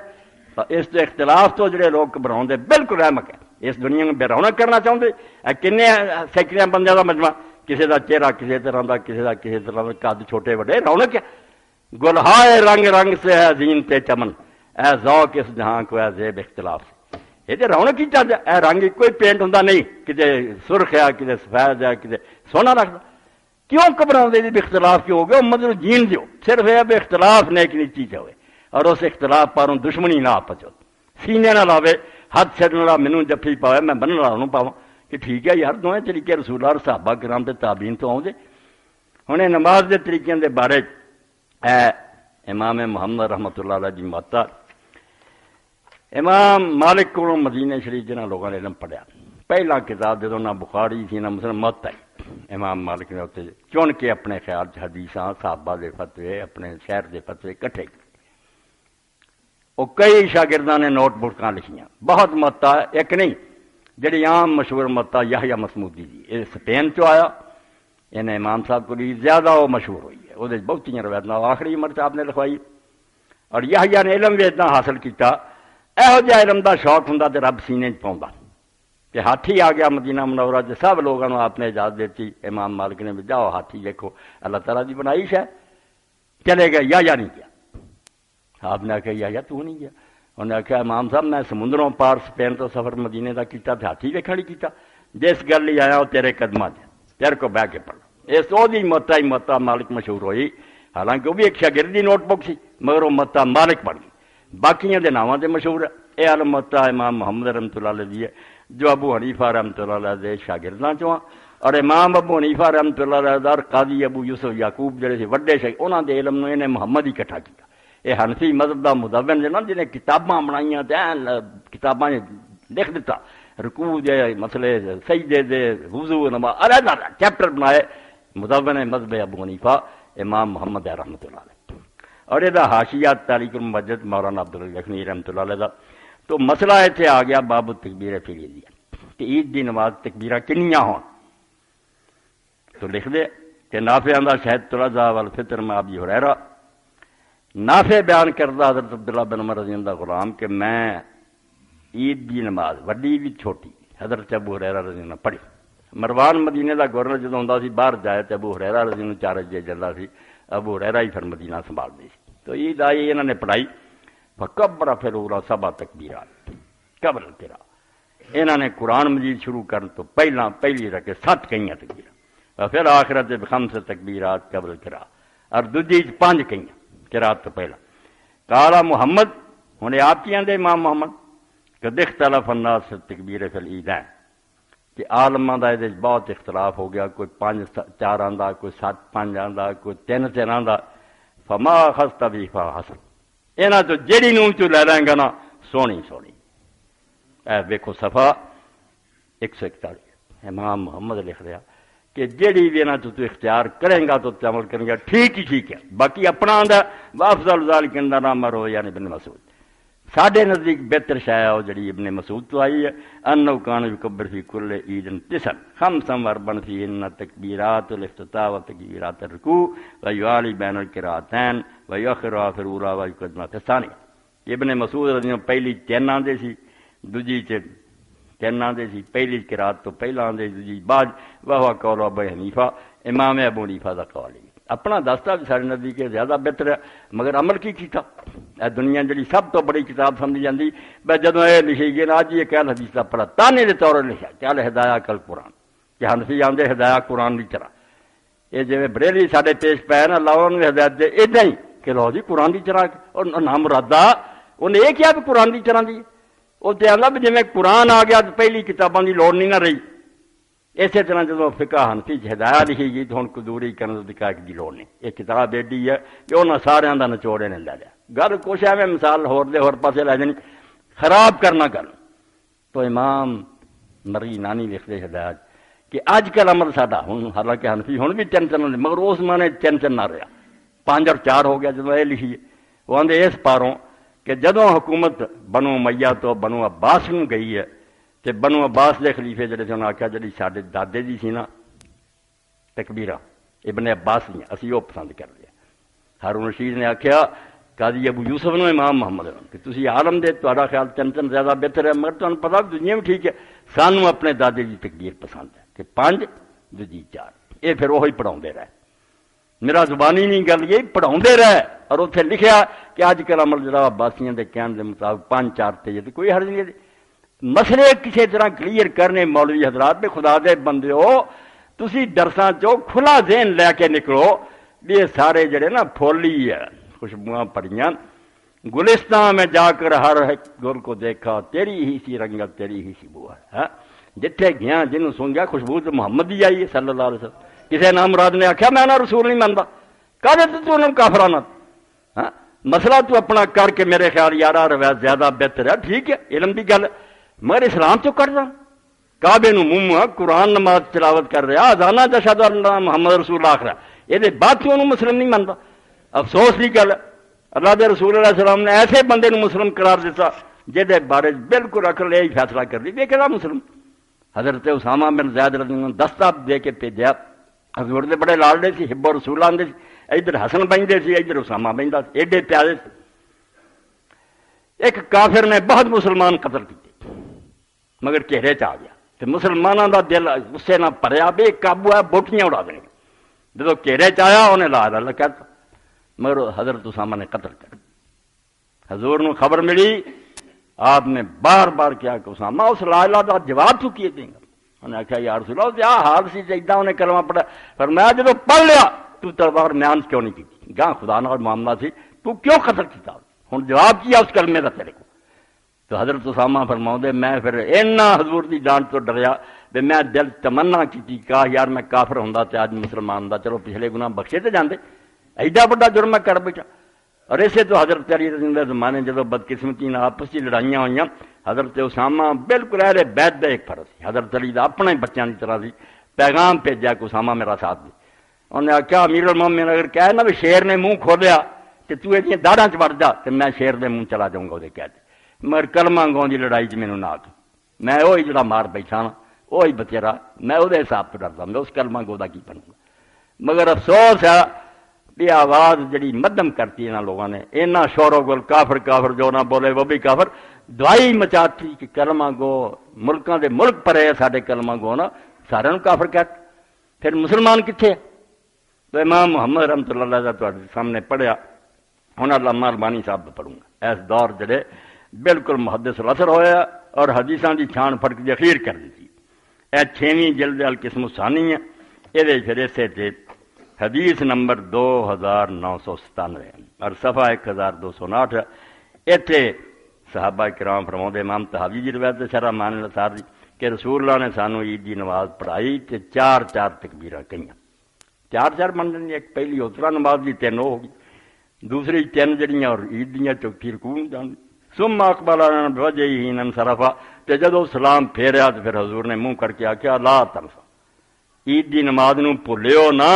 اس تو اختلاف تو جڑے لوگ گھبراؤں دے بالکل احمق ہے. اس دنیا میں بے رونق کرنا چاہتے کنے سینکڑیاں بندے کا مجمع کسی کا چہرہ کسی طرح کا کسی طرح کا قد چھوٹے بڑے رونق ہے. گلہائے رنگ رنگ سے ہے زینت چمن اے ذوق اس جہاں کو ہے زیب اختلاف سے. یہ تو رونق ہی چاہتا اے رنگ کوئی پینٹ ہوں نہیں کسی سرخ ہے کسی سفید ہے کسی سونا رکھتا. کیوں گھبراؤ اختلاف کیوں ہو گیا؟ مطلب جین دیو صرف یہ بھی اختلاف نیک نیک چیز ہوئے اور اس اختلاف پاروں دشمنی نہ آپس سینے نہ لاوے ہاتھ چھڑنے والا مینوں جفی پاوے میں بننے والا انہوں پاواں کہ ٹھیک ہے یار دونوں طریقے رسول اور صحابہ کرام تے تابعین تو آؤں. ہن نماز دے طریقے دے بارے امام محمد رحمۃ اللہ علیہ جی موطا امام مالک کو مدینے شریف جنہاں لوگوں نے علم پڑھیا پہلا کتاب جدوں نہ بخاری سی نہ مسلم موطا امام مالک نے اتنے چن کے اپنے خیال حدیثاں صحابہ دے فتوے اپنے شہر دے فتوے کٹھے وہ کئی شاگرداں نے نوٹ بکاں لکھیاں بہت موطا ایک نہیں جڑی عام مشہور موطا یحییٰ مسمودی دی یہ سپین چو آیا انہیں امام صاحب کو زیادہ وہ مشہور ہوئی ہے وہ بہت روایت آخری عمر آپ نے لکھوائی. اور یحییٰ نے علم بھی اتنا حاصل کیتا یہو جہا علم دا شوق ہوں تو رب سینے پاؤں کہ ہاتھی آ گیا مدینہ منورہ سے سب لوگوں نے آپ نے اجازت دیتی. امام مالک نے بھی جاؤ ہاتھی دیکھو اللہ تعالیٰ کی بنائی ہے چلے گئے یا نہیں کیا. آپ نے آخیا یا تو نہیں گیا. انہوں نے آخیا امام صاحب میں سمندروں پار سپین تو سفر مدینے کا کیتا تو ہاتھی ویکھن ہی کیتا جس گل ہی آیا وہ تیرے قدماں سے تیرے کو بہ کے پڑھ اس وہی موتا ہی موتا مالک مشہور ہوئی. حالانکہ وہ بھی ایک شاگردی نوٹ بک سی مگر وہ موتا مالک بن گئی. باقیاں دے ناماں تے مشہور ہے. یہ علم موتا امام محمد رحمۃ اللہ علیہ دی ہے جو ابو حنیفہ رحمۃ اللہ علیہ دے شاگرداں چوں اور امام ابو حنیفہ رحمۃ اللہ علیہ دا قاضی ابو یوسف یعقوب جڑے سی وڈے شاگرد انہاں دے علم نوں انہیں محمد ہی اکٹھا کیا. یہ حنفی مذہب دا مدون جنا جنہیں کتاباں بنائیاں تے کتاباں لکھ دیتا رکوع دے مسئلے سجدے دے وضو نماز علیحدہ چیپٹر بنائے مدون مذہب ابو حنیفہ امام محمد رحمۃ اللہ علیہ. اور یہ حاشیات تاریخ المسجد مولانا عبدالغنی رحمۃ اللہ علیہ دا تو مسئلہ اتنے آ گیا باب التکبیر فی العید کہ عید دی نماز تکبیرہ کنیاں ہون تو لکھ دے کہ نافع دا شہد الضحیٰ والفطر میں ابی ہریرہ نافع بیان کردہ حضرت عبداللہ بن عمر رضی اللہ غلام کہ میں عید دی نماز وڈی بھی چھوٹی حضرت ابو ہریرہ رضی اللہ پڑھی. مروان مدینے دا گورنر جدوں ہوندا سی باہر جائے تے ابو ہریرہ رضی اللہ چارج جے جلدا سی ابو ہریرہ ہی پھر مدینہ سنبھال دی سی. تو عید آئی انہوں نے پڑھائی فکبر پھر اولا سبا تکبیرات قبل تیرا انہوں نے قرآن مجید شروع کرن تو پہلی رکھے 7 کئیاں تکبیرات پھر آخرت بخمس تکبیرات قبل تیرا اور دوجی 5 کئیاں قرات تو پہلا. کالا محمد ہوں آپ کی آدھے امام محمد کہ اختلاف الناس فی التکبیر فی العیدین کہ عالماں دا یہ بہت اختلاف ہو گیا کوئی 5 4 آندا کوئی 7 5 آندا کوئی 3 3 آندا فما خست بھی حسن یہاں تو جیڑی نوں چ لے لیں گا نا سونی سونی. اے ویکھو صفحہ 141 امام محمد لکھ رہا کہ جیڑی بھی نہ تو اختیار کریں گا تو عمل کریں گا ٹھیک ہی ٹھیک ہے. باقی اپنا آندا وافضل ذالک عند نام رو یعنی ابن مسعود ساڈے نزدیک بہتر شے وہ جڑی ابن مسعود تو آئی ہے انه کان یکبر فی کل عید 9 خمسا وربا فیہن تکبیرات الافتتاح و تکبیرات الرکوع و یعلی بین القراءتین و یؤخر فی الاولی و یقدم فی الثانیہ. ابن مسعود رضی اللہ پہلی 3 آندے سی، دوجی 3 آندے سی، پہلی قرات تو پہلا آندے دوجی بعد، وہ قول ابو حنیفہ، امام ابو حنیفہ دا قول ہے۔ اپنا دستا بھی سارے نبی کے زیادہ بہتر ہے، مگر عمل کی کیتا؟ اے دنیا جڑی سب تو بڑی کتاب سمجھی جاندی، بے جدوں اے لکھی گئی نا اج یہ کہل حدیث دا پڑھا تانے دے طور لکھا چل ہدایہ کل قرآن، کہ حنفی آندے ہدایہ قرآن دی طرح، یہ جویں بریلوی ساڈے پیش پے نا لاؤ انہوں ہدایت دے ادا ہی کہ لو جی قرآن دی طرح، اور نام مرادا انہیں یہ کیا بھی قرآن دی طرح دی، وہ تو آندا بھی جویں قرآن آ گیا تو پہلی کتاباں دی لوڑ نہیں نہ رہی۔ اسی طرح جب فقہ حنفی ہدایہ لکھی گئی تو ہن قدوری کرنے کی لوڑ نہیں، یہ کتاب ایڈی ہے کہ انہاں سارے دا نچوڑے نے لے لیا۔ گل کچھ ہے مثال ہور دے ہور پاسے لے جانی، خراب کرنا گل۔ تو امام مری نانی لکھتے ہدایت کہ اج کل عمل ساڈا ہن، حالانکہ حنفی ہن بھی 3 مگر اس مانے 3 نہ رہا، 5 اور 4 ہو گیا جدوں یہ لکھیے۔ وہ آندے اس پاروں کہ جدوں حکومت بنو امیہ تو بنو عباس نوں گئی ہے تے بنو عباس دے خلیفے جڑے سے انہاں آکھیا جڑی ساڈے دادے دی سی نا تکبیراں ابن عباس دیاں اسی وہ پسند کر لیا۔ ہارون رشید نے آکھیا قاضی ابو یوسف نے امام محمد کہ تسی عالم دے تہاڈا خیال 3 زیادہ بہتر ہے، مگر تمہیں پتہ دنیا بھی ٹھیک ہے، سانوں اپنے دادے دی تکبیر پسند ہے کہ 5 دوجی 4، یہ پھر وہی پڑھاؤندے رہے، میرا زبانی نہیں گل یہ پڑھاؤندے رہے۔ اور اتنے لکھیا کہ اج کل عمل جڑا عباسیاں دے کہن دے مطابق 5 4 تے تے کوئی حرج نہیں۔ مسئلے کسی طرح کلیئر کرنے مولوی حضرات میں خدا دے بندے ہو، تسی درساں چو کھلا ذہن لے کے نکلو بھی یہ سارے جڑے نا پھولی ہے خوشبوئاں پڑیاں، گلستان میں جا کر ہر ایک گل کو دیکھا تیری ہی سی رنگت تیری ہی سی بو ہے، جتھے گیا جنوں سونگیا خوشبو تو محمد دی آئی ہے صلی اللہ علیہ وسلم۔ کسی نام مراد نے آخیا میں نہ رسول نہیں منتا، کہتے تو انہوں کافرانہ ہاں مسئلہ تو اپنا کر کے میرے خیال یارہ روایت زیادہ بہتر ہے، ٹھیک ہے علم دی گل، مگر اسلام تو کر دا کعبے نو منہ قرآن نماز تلاوت کر رہا ازانہ اشہد اللہ محمد رسول اللہ آخر یہ بات تو انہوں مسلم نہیں منتا۔ افسوس کی گل اللہ دے رسول علیہ السلام نے ایسے بندے نو مسلم قرار دیتا جہدے بارے بالکل عقل یہی فیصلہ کر دی کہ کہڑا مسلم۔ حضرت اسامہ بن زید رضی اللہ عنہ دستاب دے کے بھیجا، حضور دے بڑے لاڈے سی، حب و رسول آندے سی، ادھر حسن بہندے سی ادھر اسامہ بہندا سی، ایڈے پیارے سی۔ ایک کافر نے بہت مسلمان قتل کیتے مگر گھیرے چ آ گیا تو مسلمانوں دا دل غصے نہ بھریا بے قابو ہے بوٹیاں اڑا دیں، جب گھیرے چ آیا انہیں لا اللہ کہتا، مگر حضرت اسامہ نے قتل کر۔ حضور نو خبر ملی، آپ نے بار بار کیا کہ اسامہ اس لا الہ دا جواب تو کیے دیں گا؟ انہیں آخیا یا رسول اللہ کیا حال سی چاہیے، انہیں کلمہ پڑھا، فرمایا جب پڑھ لیا تو تلوار میان کیوں نہیں کی؟ گاں خدا نال معاملہ سی، تو کیوں قتل کیتا؟ ہوں جواب کیا اس کلمے کا تیرے کو؟ تو حضرت اسامہ فرماؤں دے میں پھر اینا حضور دی ڈانٹ تو ڈریا بے میں دل تمنا کی کہا یار میں کافر ہوندا تے آج مسلمان دا، چلو پچھلے گناہ بخشے تے جاندے، ایڈا بڑا جرم میں کر بیٹھا۔ اور اسے تو حضرت علی رضی اللہ عنہ زمانے جب بدقسمتی نہ آپس کی لڑائیاں ہوئیاں، حضرت اسامہ بالکل اہل بیت دا ایک فرض سی، حضرت علی دا اپنے بچیاں دی طرح سی، پیغام بھیجا کہ اسامہ میرا ساتھ دے۔ انہوں نے آخیا امیر المومنین اگر کہے نا بھی شیر نے منہ کھولیا کہ تو یہ داڑھاں چ وڑ جا تے میں شیر دے منہ چلا جاؤں گا وہ کہتے، مگر کلمہ گاؤں دی لڑائی چ مینوں نہ آکھ، میں وہی جڑا مار بیٹھا نا وہی بتیرا، میں وہ حساب پہ ڈرتا، میں اس کلمہ گو دا کی بنوں گا۔ مگر افسوس ہے یہ آواز جڑی مدم کرتی ہے لوگوں نے، اینا شور و گل کافر کافر جو نہ بولے وہ بھی کافر، دعائی مچاتی کہ کلمہ گو ملکاں دے ملک پرے ساڈے کلمہ گو نا سارے کافر کہتے، پھر مسلمان کتنے؟ تو امام محمد رحمۃ اللہ علیہ تہاڈے سامنے پڑھیا، ہن علامہ البانی صاحب پڑھوں گا، اس دور جڑے بالکل محدث الاثر ہویا اور حدیثاں دی چھان پھڑ کے اخیر کر دیتی۔ اے 6ویں جلد القسم الثانی ہے، یہ پھر اسے تے حدیث نمبر 2997 اور صفحہ 1259 اتنے صحابہ کرام فرماؤندے امام طحاوی دی روایت شرح مان الاسار دی کہ رسول اللہ نے سانو عید دی نماز پڑھائی تے 4 تکبیراں کئیاں، 4 بن جاندی، ایک پہلی اترا نماز دی 3 ہو گئی، دوسری 3 جڑیاں اور عید دیاں چوتھی رکوع جاندی۔ ثم اقبل بوجهه انصرفا، تے جدوں سلام پھیریا تو پھر حضور نے منہ کر کے آخیا لا تنسا، عید دی نماز نو بھولیو نہ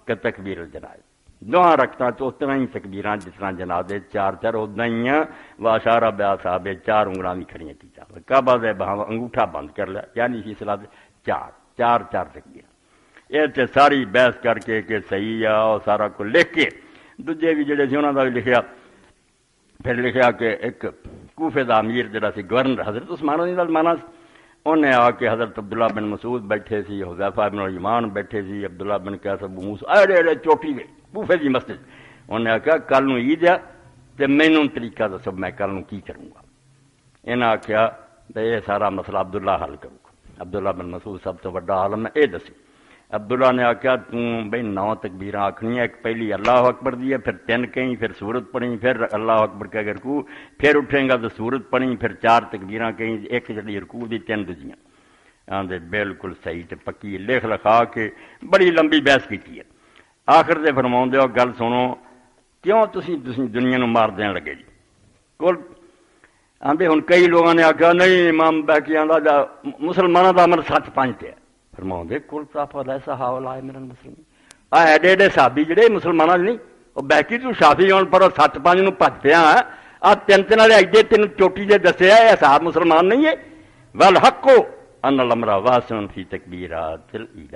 کہ تکبیر الجنازہ، دوہاں رکھتا تو اتنا ہی تکبیراں جس طرح جنازے 4 اتنا ہی ہیں، واشارہ بیا صاحب 4 انگلاں بھی کھڑیاں کیتا، کعبہ دے بہاں انگوٹھا بند کر لیا، یعنی اسی صلاۃ 4 تکبیراں۔ یہ تے ساری بحث کر کے کہ صحیح ہے اور سارا کو لکھ کے دوجے بھی جڑے سی انہاں دا بھی لکھیا پھر لکھا کہ ایک کوفے دا امیر جڑا سی گورنر حضرت عثمان غنی دا زمانہ انہیں آ کے حضرت عبداللہ بن مسعود بیٹھے سی، حذیفہ بن الیمان بیٹھے سی، عبداللہ بن قیس ابو موسیٰ ایڈے چوٹی گئے کوفے دی مسجد، انہیں آخیا کل نو عید ہے تے مینوں طریقہ دسو میں کل نو کی کروں گا. انہیں آخیا یہ سارا مسئلہ عبداللہ حل کروں گا. عبداللہ بن مسعود سب تو بڑا عالم ہے، یہ دسی. عبداللہ نے آخیا تم بھائی 9 تکبیراں آخنی ہے، ایک پہلی اللہ اکبر دی ہے، پھر 3 کہیں، پھر سورت پڑھی، پھر اللہ اکبر کہہ کے رکوع، پھر اٹھیں گا تو سورت پڑھی، پھر 4 تکبیراں کہیں، ایک جڑی رکوع دی 3 دوجیاں. آندے بالکل صحیح تے پکی لکھ لکھا کے بڑی لمبی بحث کی ہے. آخر تے فرماؤں دے گل سنو کیوں تسی دنیا نو مار دین لگے جی. کل آندے ہن کئی لوگوں نے آخیا نہیں امام بیکی آندا مسلمانوں دا عمل 65 تے ہے. فرماؤں دے کل صافا ایسا حال آئے میرے مسلمان ایڈے ایڈے صحابی جڑے مسلمانوں نہیں وہ بیکی تو شافی ہون پر 65 نو پج پیا آ 3 والے ایڈے 3 چوٹی دے دسے ہے صاحب مسلمان نہیں ہے. والحق ان الامر واسع فی تکبیرات العید.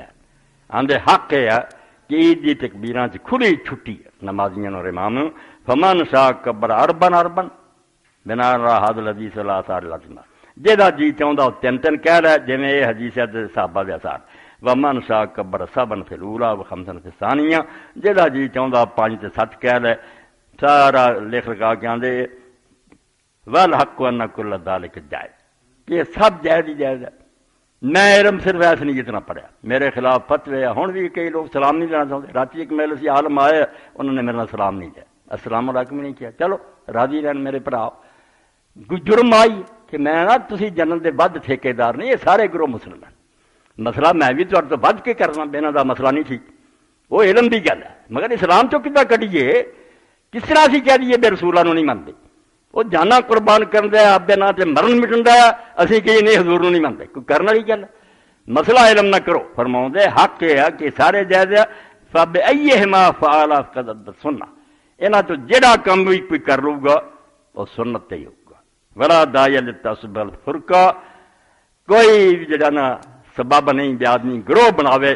آندے حق ہے کہ عید دی تکبیراں چ کھلی چھٹی ہے نمازیاں اور امام. فمن شاء کبر اربن بنا هذا الحدیث الاثار لازمہ جہاں جی چاہتا وہ 3 کہہ رہا ہے جویں یہ حدیث ہے صحابہ دے اثار. ومن شاء کبر سبن فی الاولی و خمسن فی الثانیہ جہاں جی چاہتا 5 تے 7 کہہ رہا ہے. سارا لکھ لگا کے آندے والحق ان کل ذلک جائز کہ یہ سب جائز ہی جائز ہے. میں علم صرف ایسے نہیں جتنا پڑھیا میرے خلاف فتوے ہوں بھی کئی لوگ سلام نہیں دینا چاہتے. رات ایک میرے سے عالم آئے انہوں نے میرے نال سلام نہیں دیا، السلام علیکم نہیں کیا. چلو راضی رہن میرے بھرا. جرم آئی کہ میں نا تسی جنت دے ود ٹھیکے دار نہیں، یہ سارے گروہ مسلمان. مسئلہ میں بھی تو ود کے کرنا بہنا دا مسئلہ نہیں ٹھیک، وہ علم دی گل ہے. مگر اسلام چو کدھا کڈیے کس طرح اسی کہہ دیے بے رسولہ نو نہیں منتے. وہ جانا قربان کرن دیا آپ دے نا تے مرن مٹن دیا اسی کہ نہیں حضور نو نہیں منتے. کوئی کرنے والی گل مسئلہ علم نہ کرو. فرماؤں دے حق یہ ہے کہ سارے جائز ہے. فبأیہما فعل فقد سنہ انہاں تو جڑا کم بھی کوئی کر لوں گا وہ سنت تے ہی ہوگا. ولا داعی للتعصب الفرقہ کوئی جڑا نا سبب نہیں بے آدمی گروہ بناوے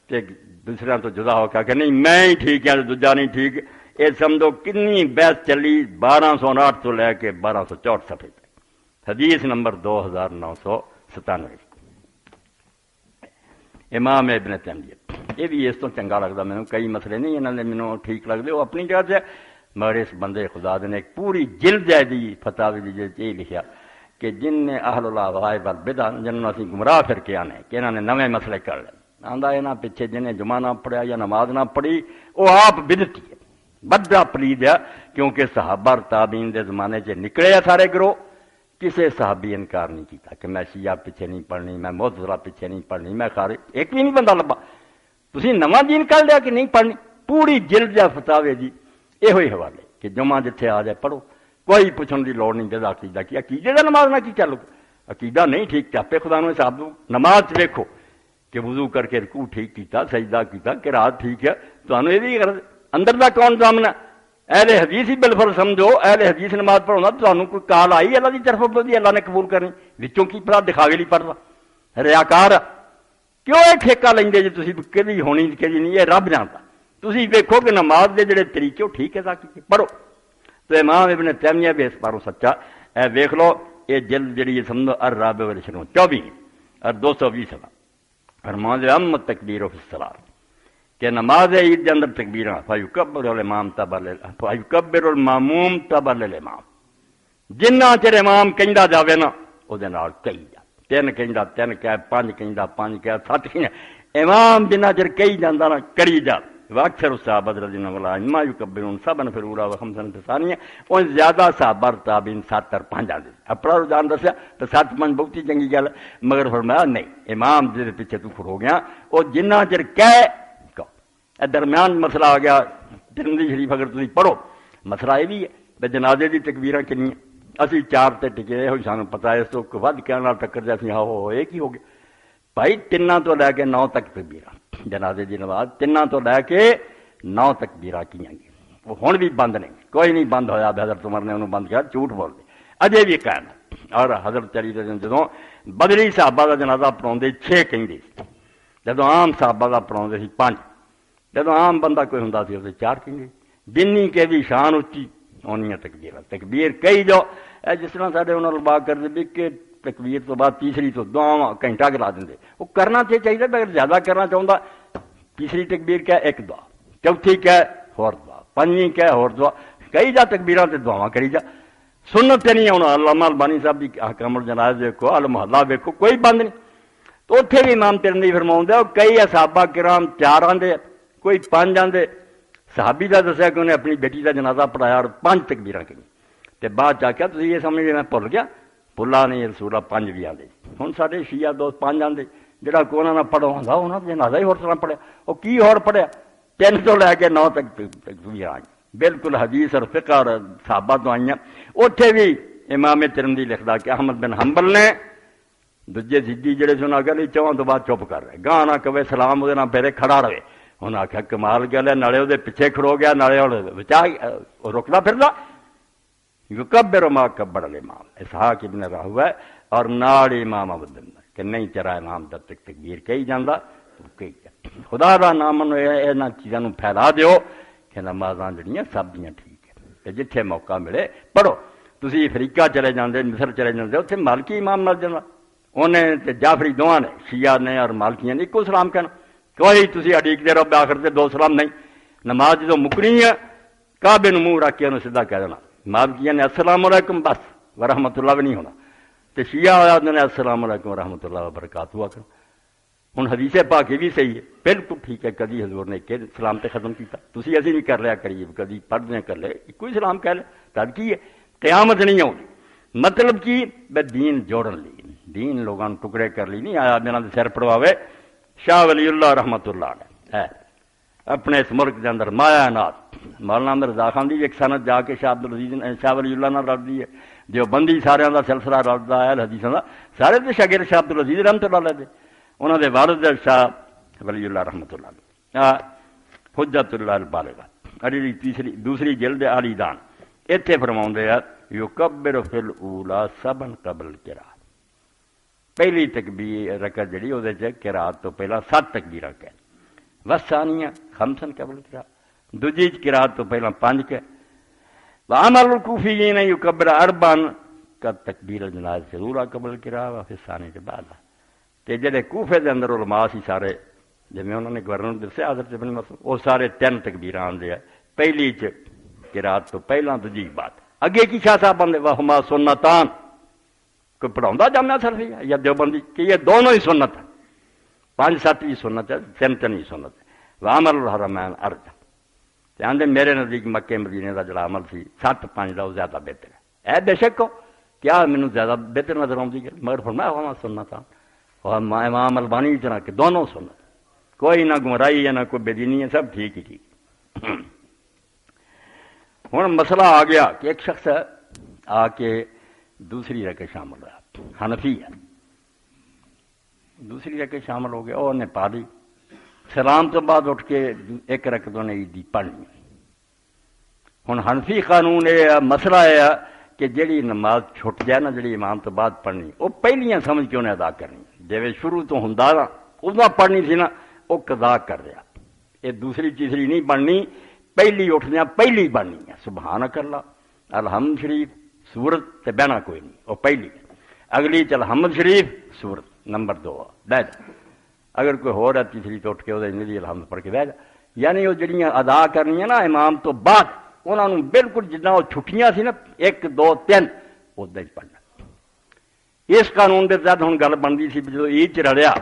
کہ دوسرے تو جدا ہو کہ نہیں میں ہی ٹھیک ہے دوجا نہیں ٹھیک. یہ سمجھو کنی بحث چلی 1209 تو لے کے 1264 صفحے تک. حدیث نمبر 2997. امام ابن تیمیہ یہ بھی اس تو چنگا لگتا مینوں. کئی مسئلے نہیں انہوں نے مینوں ٹھیک لگتے وہ اپنی جگہ سے، مگر اس بندے خدا نے ایک پوری جلد ہے دی فتاوی دی یہ لکھا کہ جن نے اہل الاہواء والبدع جنہوں اسی گمراہ پھر کے آنے کہ انہوں نے نویں مسئلے کر لے. آندا یہاں پیچھے جنہیں جمعہ نہ پڑھیا یا نماز نہ پڑھی وہ آپ بدعتی ہے بڑا پلید ہے. کیونکہ صحابہ تابعین دے زمانے سے نکلے ہیں سارے گروہ. کسی صحابی انکار نہیں کیتا کہ میں شیعہ پیچھے نہیں پڑھنی، میں معتزلہ پیچھے نہیں پڑھنی، میں خارج. ایک بھی نہیں بندہ لبا. تسی نواں دین کر لیا کہ نہیں پڑھنی. پوری جلد ہے فتاوے دی یہ ہوئی حوالے کہ جمعہ جتھے آ جائے پڑھو. کوئی پوچھنے دی لوڑ نہیں. جدا عقیدہ کی عقیدے دا نماز نہ کی چلو عقیدہ نہیں ٹھیک چاپے خدا نو حساب دو. نماز دیکھو کہ وضو کر کے رکوع ٹھیک کیتا، سجدہ کیتا، قرات ٹھیک ہے. تانوں یہ بھی غرض اندر دا کون ضامنہ اہل حدیث ہی بالفرض سمجھو. اہل حدیث نماز پڑھونا تانوں کوئی کال آئی اللہ دی طرف دی اللہ نے قبول کرنی. وچوں کی پڑھا دکھاوے نہیں پڑھدا ریاکار کیوں یہ ٹھیکہ لیندے جے تسی کدی ہونی کدی نہیں. یہ رب جانتا. تسی ویکھو کہ نماز دے جڑے طریقے وہ ٹھیک ہے تاکہ پڑھو. تو امام ابن تیمیہ بھی اس باروں سچا. اے ویکھ لو یہ جلد جڑی ہے سمجھو الرابع والعشرون 24 اور 220 صفحہ. فرماتے ام تکبیر فی الصلاۃ کہ نماز عید کے اندر تکبیراں فیکبر الامام تبع فیکبر الماموم تبع للامام. جنہ چر امام کہندا جاوے نا او دے نال کہی جا. 3 کہندا 3 کہے، 5 کہندا 5 کہے، 7 کہندا امام جنہ چر کہی جاندا نا کری جا. واکثر الصحابہ رضی اللہ عنہم ما یکبرون سبن فی الاولی و خمسن فی الثانیہ. اور زیادہ صحابہ تابعین 7 اور 5 آندے. اپنا رجحان دسیا تو 7 5 بہت ہی چنگی گل. مگر فرمایا نہیں امام جے پیچھے تو کھڑو گیا او جنہ چر کہے درمیان مسئلہ آ گیا. ترمذی شریف اگر تسی پڑھو مسئلہ یہ بھی ہے بے جنازے دی تکبیراں کنی اسی 4 تے ٹکے ہوئی سانوں پتہ ہے. اس تو ود کہنے نال ٹکر جے اسی ہو ایک ہی ہو گیا بھائی. 3 تو لے کے 9 تک تکبیراں جنازے دی نماز 3 تو لے کے 9 تکبیراں کیاں گی. وہ ہن بھی بند نہیں، کوئی نہیں بند ہویا. حضرت عمر نے انہوں بند کیا جھوٹ بول دے اجے بھی قائم. اور حضرت علی رضی اللہ جدوں بدری صحابہ دا جنازہ پڑھاوندے 6 کہندے جدوں عام صحابہ دا پڑھاوندے سی 5. جدو عام بندہ کوئی ہوں سی اسے 4 کہیں گے. جنی کہ بھی شان اچھی اونیاں تکبیر کئی جو جس طرح سارے انہوں نے بات کرتے بھی کہ تکبیر تو بعد تیسری تو دعا گھنٹہ کرا دیں وہ کرنا چاہیے اگر زیادہ کرنا چاہتا تیسری تکبیر کیا ایک دعا چوتھی کیا ہور دعا پنجویں کیا ہور دعا کئی جا تکبیراں تے دعاواں کری جا سنت تے نہیں ہونا علامہ البانی صاحب کی احکام الجنائز دیکھو المحلہ دیکھو کوئی بند نہیں تو اتنے بھی امام ترمذی فرماؤں اور کئی صحابہ کرام 4 آندے کوئی 5 آندے صحابی کا دسیا کہ انہیں اپنی بیٹی کا جنازہ پڑھایا اور 5 تکبیراں کی تے بعد چ کیا تھی یہ سمجھ میں بھول گیا بھلا نہیں رسول 5 بھی آتے ہوں سارے شیعہ دوست 5 آتے جہاں کو انہوں نے پڑھا انہوں نے جنازہ ہی ہور طرح پڑھیا وہ کی ہور پڑھیا 3 تو لے کے 9 تک تکبیراں آئی بالکل حدیث اور فقہ اور صحابہ تو آئی اتنے بھی امام ترمذی لکھتا کہ احمد بن حنبل نے دوجے سجی جڑے سن اگر چواں تو بعد چپ کر رہے گاہ نہ کہے سلام وہ پھیرے کھڑا رہے انہیں آخیا کمال گل ہے نالے وہ پیچھے کھڑو گیا نالے بچا رکنا پھردا یکبر ما کبر الامام اسحاق ابن راہویہ اور نال امام ابو حنیفہ کہ نہیں چرا امام جب تک تکبیر کہی جاندا کہی خدا دا نام انہاں چیزاں نوں پھیلا دیو کہ نمازاں جڑیاں سب دیاں ٹھیک ہے تے جتھے موقع ملے پڑھو تسی افریقہ چلے جاندے مصر چلے جاندے اوتھے مالکی امام مل جاندا انہیں تے جعفری دوواں نے شیعہ نے اور مالکیاں نے اکو سلام کہنا کوئی تسی اڈیک دے رب آخر تے 2 سلام نہیں نماز جو مکنی ہے کعبے نوں منہ رکھ کے انہوں سیدھا کہہ دینا مالکیاں نے السلام علیکم بس ورحمۃ اللہ بھی نہیں ہونا تے شیعہ ہویا نے السلام علیکم ورحمۃ اللہ وبرکاتہ کر ہوں حدیث پاک یہ بھی صحیح ہے بالکل ٹھیک ہے کدی حضور نے کہ سلام تے ختم کیتا تسی اسی نہیں کر لیا قریب کدی پڑھنے کر لے کوئی سلام کہہ لے تد کی ہے قیامت نہیں آؤں مطلب کی بے دین جوڑن لی دین لوگوں ٹکڑے کر لی نہیں آیا جنہاں دے سر پڑواوے شاہ ولی اللہ رحمۃ اللہ ہے اپنے اس ملک کے اندر مایا نات مولانا احمد رضا خان دی ایک سند جا کے شاہ عبدالعزیز شاہ ولی اللہ نال رلدی ہے جو بندی سارے دا سلسلہ رلدا ہے حدیثاں دا سارے تے شاگرد شاہ عبدالعزیز رحمۃ اللہ علیہ دے انہوں نے والد شاہ ولی اللہ رحمۃ اللہ علیہ حجت اللہ البالغہ علی دوسری جلد علی دان اتنے فرماؤں دے یکبر فی الاولی سبن قبل قراءت پہلی تکبیر رکعت جڑی وہ قراءت تو پہلا 7 تکبیراں کہہ وثانیہ خمسن قبل قراءت دوجی قراءت تو پہلا 5 کہہ وعمل الکوفیین یکبر 4 کا تکبیر الجناز ضرور قبل قراءت وفی الثانی کے بعد تے جڑے کوفے دے اندر علماء سی سارے جویں انہوں نے گورنر دسیا حضرت ابن مسعود وہ سارے 3 تکبیراں آندے پہلی چ قراءت تو پہلا دوجی بعد اگے کی شاہ صاحب بندے وہما سنتان کوئی پڑھاؤں جامعہ سلفی ہے یا دیوبندی کہ یہ دونوں ہی سنت ہیں 5-7 بھی سنت ہے 3 ہی سنت ہے وعمل الحرمین ارجح تے آندے میرے نزدیک مکے مدینے کا جڑا عمل سی 7-5 دا زیادہ بہتر ہے اے بے شک کیا مینوں زیادہ بہتر نظر آؤندی ہے مگر فرمایا وہما سنتان اور امام البانی کی طرح کہ دونوں سنت کوئی نہ گمراہی ہے نہ کوئی بے دینی ہے سب ٹھیک ہی ٹھیک ہوں مسئلہ آ گیا کہ ایک شخص آ کے دوسری رکعت شامل ہوا حنفی ہے دوسری رکعت شامل ہو گیا اور نے پا دی سلام تو بعد اٹھ کے 1 رکعت نے عیدی پڑھنی ہوں حنفی قانون یہ مسئلہ ہے کہ جیڑی نماز چھٹ جائے نا جیڑی امام تو بعد پڑھنی وہ پہلیاں سمجھ کے انہیں ادا کرنی جی شروع تو ہوں نا ادو پڑھنی سی نا وہ قضا کر رہا یہ دوسری تیسری نہیں پڑھنی پہلی اٹھدیا پہلی پڑھنی ہے سبحانک اللہ الحمد شریف سورت تے بہنا کوئی نہیں وہ پہلی اگلی چل حمد شریف سورت نمبر 2 بہ جا اگر کوئی ہو رہا تیسری تو اٹھ کے وہ الحمد پڑھ کے بہ جا یعنی وہ جڑیاں ادا کرنی نا امام تو بعد انہوں نے بالکل جتنا وہ چھٹیاں سی نا 1 2 3 ادا ہی پڑھنا اس قانون کے تحت ہوں گل بنتی سی جب عید چ رلیا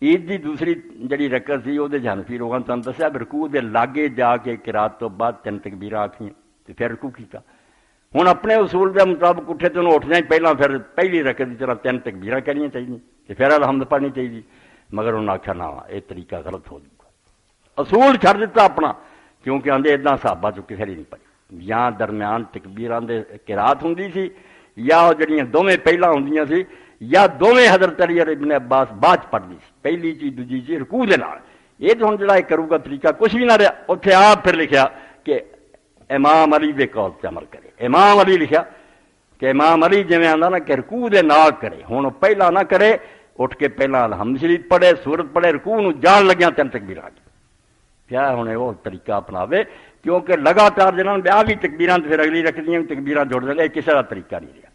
عید کی دوسری جڑی رکعت سی وہ حنفی لوگوں نے تمہیں دسیا رکوع دے لاگے جا کے قرات تو بعد 3 تکبیراں آکھیاں تے پھر رکوع کیتا ہوں اپنے اصول کے مطابق اٹھے تو انہوں اٹھنا ہی پہلا پھر پہلی رکعت کی طرح 3 تکبیراں کرنی چاہیے تے پھر الحمد پڑھنی چاہیے مگر انہوں نے آخیا نہ یہ طریقہ غلط ہو جائے گا اصول چھڑ دیتا اپنا کیونکہ آدھے ادا صحابہ چ کسی نہیں پڑھی یا درمیان تکبیراں دے قرات ہوں سی یا جڑیاں دونیں پہلا ہوں سی یا دونیں حضرت علی اور ابن عباس بعد پڑھنی سی پہلی چیز دوجی چیز رکوع دے نال یہ تو ہوں جڑا کرو گا طریقہ کچھ بھی نہ رہا اتنے آپ پھر لکھیا کہ امام علی دے قول تے عمل کرے امام علی لکھیا کہ امام علی جویں آندا نا کہ رکوع دے نال کرے ہوں پہلا نہ کرے اٹھ کے پہلا الحمد شریف پڑھے سورت پڑھے رکوع نو جان لگیا 3 تکبیراں کیا ہوں وہ طریقہ اپناوے، کیونکہ لگاتار جنہوں نے بیاہ بھی تکبیراں پھر اگلی رکھدیاں بھی تکبیراں جوڑ دے، کسی کا طریقہ نہیں رہا۔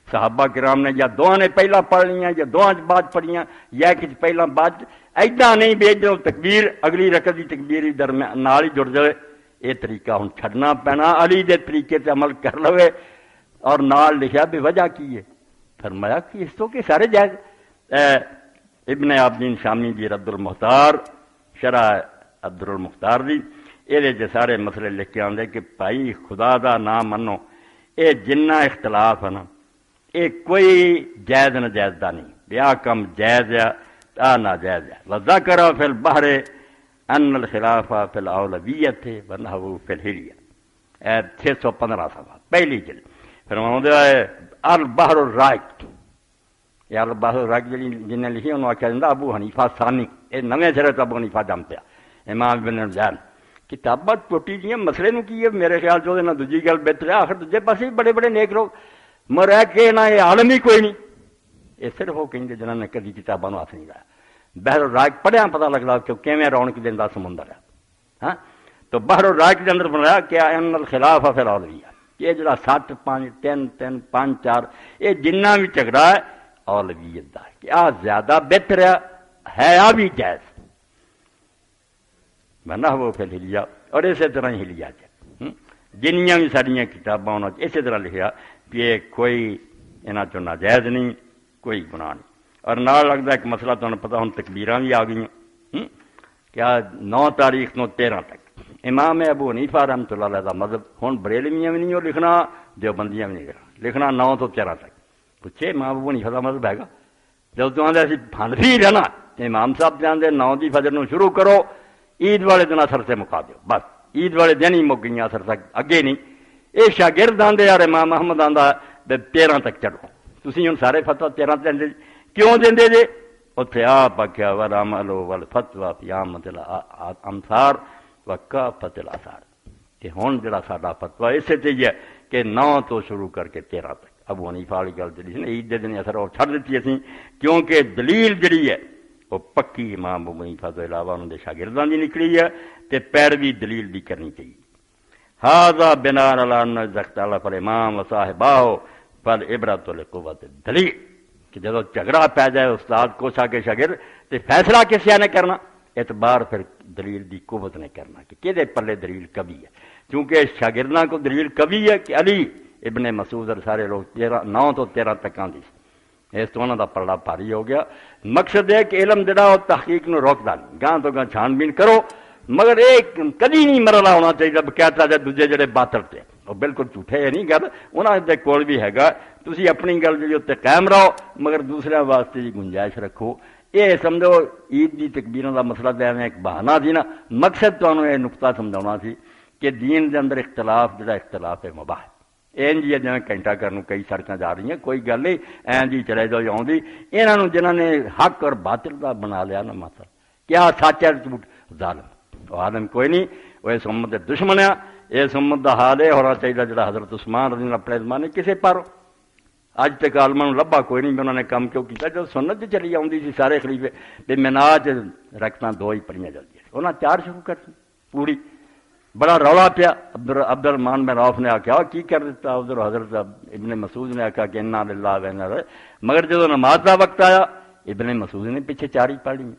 صحابہ کرام نے یا دعا نے پہلا پڑھ لیاں یا دعا بعد پڑھیاں یا کچھ پہلا بعد، ایڈا نہیں بھی ادھر تکبیر اگلی رکعت کی تکبیر درمیان نال ہی جڑ جائے، یہ طریقہ ہوں چھڈنا پینا، علی دے طریقے تے عمل کر لوے۔ اور نال لکھا بھی وجہ کی ہے، فرمایا کہ اس تو کہ سارے جائز۔ ابن عابدین شامی دی رد المختار شرح عبد المختار دی یہ سارے مسئلے لکھ کے آدھے کہ بھائی خدا دا نام منو، یہ جنہ اختلاف ہے نا یہ کوئی جائز ناجائز دا نہیں، بیا کم جائز ہے تا ناجائز ہے۔ وذکر فی البحر ان الخلاف فی الاولویت ونحو فی الحلیہ، 615 صفحہ پہلی جلد۔ فرماؤں ہے البحر الرائق، یا البحر الرائق جن نے لکھی انہوں آخیا جاتا ابو حنیفہ ثانی، یہ نویں سرے تو ابو حنیفہ جم پیا امام ابن الزین کتاباں ٹوٹی جی مسئلے نو کی ہے، میرے خیال سے نہ دوجی گل بہتر ہے، آخر دوجے پاس بڑے بڑے نیک لوگ مرے کہ نہ یہ عالم ہی کوئی نہیں، یہ صرف وہ کہیں جنہوں نے کدی کتابوں ہاتھ نہیں لایا۔ بحر الرائق پڑھیا پتہ لگتا کہ کیویں رونق دیندا سمندر ہے۔ ہاں تو بحر الرائق کے اندر بنایا کہ ان الخلاف فی الاولویہ، یہ جڑا 7 5 3 3 5 4 یہ جنہ بھی جھگڑا ہے اولویت دا کہ آ زیادہ بہتر ہے آ بھی جائز بنا وہ پھر ہلیا۔ اور اسی طرح ہی ہلیا جنیاں بھی ساڑیاں کتاباں انہوں اسی طرح لکھا کہ یہ کوئی انہاں چوں ناجائز نہیں، کوئی گناہ نہیں۔ اور نال لگتا ایک مسئلہ تمہیں پتہ ہوں تکبیراں بھی آ گئی، کیا 9 تاریخ نو 13 تک امام ابو حنیفہ رحمۃ اللہ علیہ کا مذہب ہوں بریلویاں بھی نہیں وہ لکھنا، دیوبندیاں بھی نہیں لکھنا 9 تو 13 تک۔ پوچھے امام ابو حنیفہ کا مذہب ہے گا؟ جب تو آدھے اسی حنفی رہنا، امام صاحب جاندے 9 دی فجر نو شروع کرو، عید والے دن اثر سے مکا دیو، بس عید والے دن ہی مک گئی اثر تک اگے نہیں۔ یہ شاگرد آدھے یار امام محمد آدھا 13 تک چڑھو، تسی ہوں سارے فتویٰ 13 دیں کیوں دیں جے؟ اتنے آپ آخیا والعمل والفتویٰ فی عامۃ الامثار وکافۃ الاثار، کہ ہوں جڑا ساڈا فتویٰ اسے چاہیے کہ 9 تو شروع کر کے 13 تک۔ ابو حنیفہ والی گل جی عید کے دن اثر اور چھڑ دیتی اسی، کیونکہ دلیل جڑی ہے وہ پکی امام ابو حنیفہ تو علاوہ انہوں نے شاگرداں دی نکلی ہے تے پیروی دلیل دی کرنی چاہیے۔ ھذا بناء علی ان اذا اختلف الامام وصاحبہ فالعبرۃ لقوۃ الدلیل، کہ جب جھگڑا پی جائے استاد کو کے شاگرد تے فیصلہ کس نے کرنا، اعتبار پھر دلیل دی قوت نے کرنا کہ کدے پلے دلیل کبھی ہے، چونکہ شاگرداں کو دلیل کبھی ہے کہ علی ابن مسعود اور سارے لوگ 9 تو 13 تک آندی، اس تو انہوں کا پلڑا بھاری ہو گیا۔ مقصد ہے کہ علم جڑا وہ تحقیق نو روکتا نہیں، گاں تو گاں چھان بین کرو، مگر ایک کدی نہیں مرلا ہونا چاہیے بقاعدہ جب دوجے جڑے باطل تے وہ بالکل جھوٹے ہے نہیں گل، انہوں دے کول بھی ہے، تسی اپنی گل جی اتنے قائم رہو مگر دوسرے واسطے جی گنجائش رکھو۔ یہ سمجھو عید دی تکبیروں کا مسئلہ تو ایک بہانہ سی نا، مقصد تمہیں یہ نقطہ سمجھانا سی کہ دین دے اندر اختلاف جڑا اختلاف ہے مباح ہے۔ این جی جی گھنٹہ کرنوں کئی سڑکیں جا رہی ہیں، کوئی گل نہیں، این جی چلے جاؤ آؤں یہاں جنہوں نے حق اور باطل کا بنا لیا نا مسئلہ، کیا سچ ہے جھوٹ ظالم عالم کوئی نہیں، وہ اس امت کے دشمن ہے۔ اس امت کا حال یہ ہونا چاہیے جڑا حضرت عثمان رضی اللہ اپنے زمانے کسے پارو اج تک عالماں نوں لبھا کوئی نہیں، انہوں نے کام کیوں کیا؟ جب سنت چلی آتی سی سارے خلیفے بھی مناج رکھنا 2 ہی پڑھیاں جلدی، انہوں نے 4 شروع کرتی پوری، بڑا رولا پیا۔ عبد الرحمان بن عوف نے آخیا کی کر دیتا، ادھر حضرت ابن مسعود نے آخیا کہ انا للہ و انا الیہ، مگر جب نماز کا وقت آیا ابن مسعود نے پیچھے 4 ہی پڑھ لی،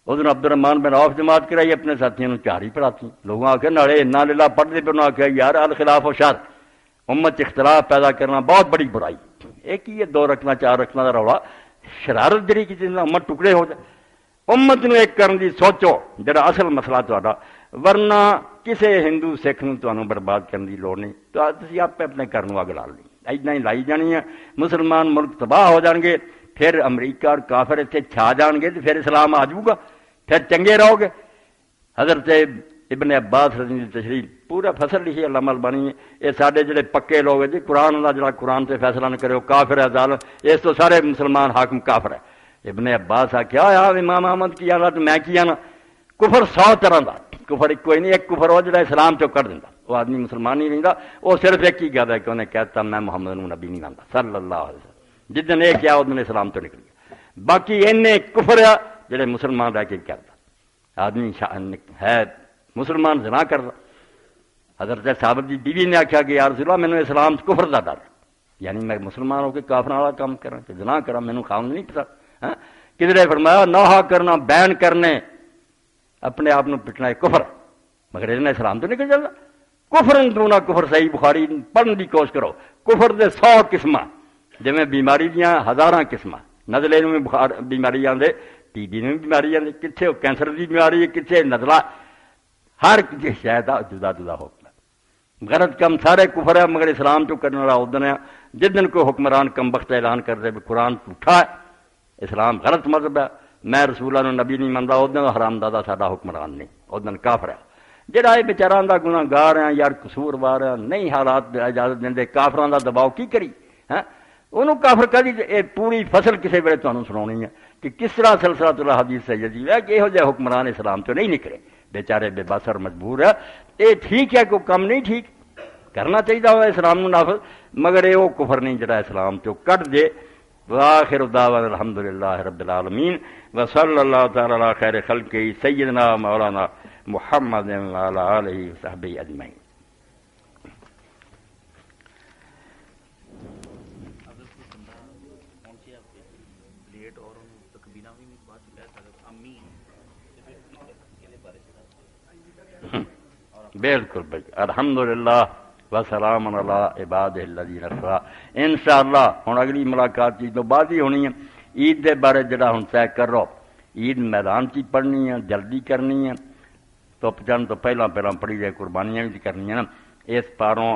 ادھر عبد الرحمان بن عوف جماعت کرائی، اپنے ساتھیوں نے 4 ہی پڑھاتی، لوگوں آخیا نالے انا للہ پڑھتے پہ انہوں نے آخیا یار الخلاف و شر، امت اختلاف پیدا کرنا بہت بڑی برائی، ایک ہی ہے 2 رکھنا 4 رکھنا کا رولا، شرارت جڑی کی امت ٹکڑے ہو جائے، امت نو ایک کرن دی سوچو جڑا اصل مسئلہ تہاڈا، ورنہ کسے ہندو سکھ نوں تانوں برباد کرن دی لوڑ نہیں، تو تسی آپ اپنے گھر نوں اگ لا لیں، اینا ہی لائی جانی ہے، مسلمان ملک تباہ ہو جان گے، پھر امریکہ اور کافر اتنے چھا جان گے تو پھر اسلام آ جاؤ گا، پھر چنگے رہو گے۔ حضرت ابن عباس رضی اللہ عنہ تشریح پورا فصل لکھی علامہ البانی ہے، یہ سارے جڑے پکے لوگ ہیں جی قرآن کا جڑا قرآن سے فیصلہ نہ کرے وہ کافر ہے ظالم، اس تو سارے مسلمان حاکم کافر ہے۔ ابن عباس آخیا امام احمد کی آنا تو میں کی آنا، کفر 100 طرح کا، کفر ایک کوئی نہیں، ایک کفر وہ جڑا اسلام چو کر دینا، وہ آدمی مسلمان نہیں رہتا، وہ صرف ایک ہی گل ہے کہ انہیں کہتا میں محمد نبی نہیں مانتا صلی اللہ علیہ وسلم، جس دن یہ کیا اس دن اسلام تو نکل گیا، باقی این کفر ہے جڑے مسلمان رہ کے کرتا، آدمی ہے مسلمان زنا کر رہا. حضرت ثابت دی بیوی نے آخیا کہ یا رسول اللہ مینوں اسلام چ کفر دا ڈر، یعنی میں مسلمان ہو کے کافراں والا کام کرا کہ زنا کرا، مینوں خاوند نہیں پتا. کدھر فرمایا نوحہ کرنا، بین کرنے، اپنے آپ پٹنا ہے کفر، مگر اس نے اسلام تو نکل جاتا. کفر دونا کفر. صحیح بخاری پڑھنے کی کوشش کرو. کفر دے 100 قسم، جی بیماری دیاں 1000 قسم. نزلے میں بخار بیماری آدھے، ٹی بی میں بیماری آدھے، کتنے کینسر کی بیماری ہے، کتنے نزلہ، ہر کسی شاید جدا جدا حکم ہے. غلط کم سارے کفر ہے، مگر اسلام چو کرنے والا ادن ہے جس دن کوئی حکمران کم بخت اعلان کر دے قرآن جھوٹا ہے، اسلام غلط مذہب ہے، میں رسول اللہ نبی نہیں منتا، اس دن حرام دادا ساڈا حکمران نہیں، اس دن کافر ہے. جہاں یہ بچاراں دا گناہ گار ہے یار قصوروار ہے، نہیں حالات اجازت دیں کافراں دا دباؤ کی کری ہے. انہوں کافر کدی پوری فصل کسی ویلے تمہیں سنانی ہے کہ کس طرح سلسلہ اللہ حدیث سے یزید ہے کہ یہو جہ حکمران اسلام تو نہیں نکلے، بیچارے بے بس اور مجبور ہے. یہ ٹھیک ہے کوئی کم نہیں ٹھیک کرنا چاہیے ہوا اسلام نافذ، مگر یہ وہ کفر نہیں جڑا اسلام چو کٹ دے. وآخر دعوانا الحمدللہ رب العالمین وصلی اللہ تعالی علی خیر خلقہ سیدنا مولانا محمد وعلی آلہ وصحبہ اجمعین. بالکل بھائی الحمدللہ وسلام علی عباد الذین اصطفیٰ. انشاءاللہ ہوں اگلی ملاقات چیز تو بعد ہی ہونی ہے. عید دے بارے جڑا ہوں طے کر رہو، عید میدان چی پڑھنی ہے، جلدی کرنی ہے، تو چند تو پہلا پڑھی جائے، قربانیاں بھی کرنی ہیں نا. اس پاروں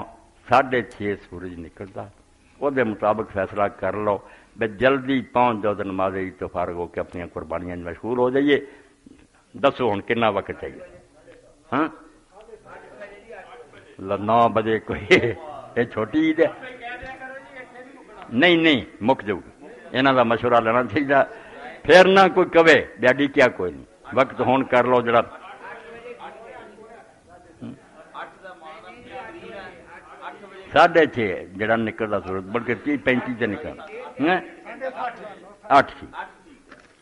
6:30 سورج نکلتا، وہ دے مطابق فیصلہ کر لو بے جلدی پہنچ جاؤ تو نماز عید تو فارغ ہو کے اپنی قربانیاں مشغول ہو جائیے. دسو ہوں کتنا وقت چاہیے؟ ہاں 9 بجے کوئی یہ چھوٹی عید ہے؟ نہیں مک جاؤ گی، یہاں کا مشورہ لینا چاہیے. پھر نہ کوئی کہے ڈیڈی کیا کوئی نہیں، وقت ہون کر لو جڑا 6:30 جڑا نکلتا سورج، بلکہ 30-35 سے نکلنا 8 سی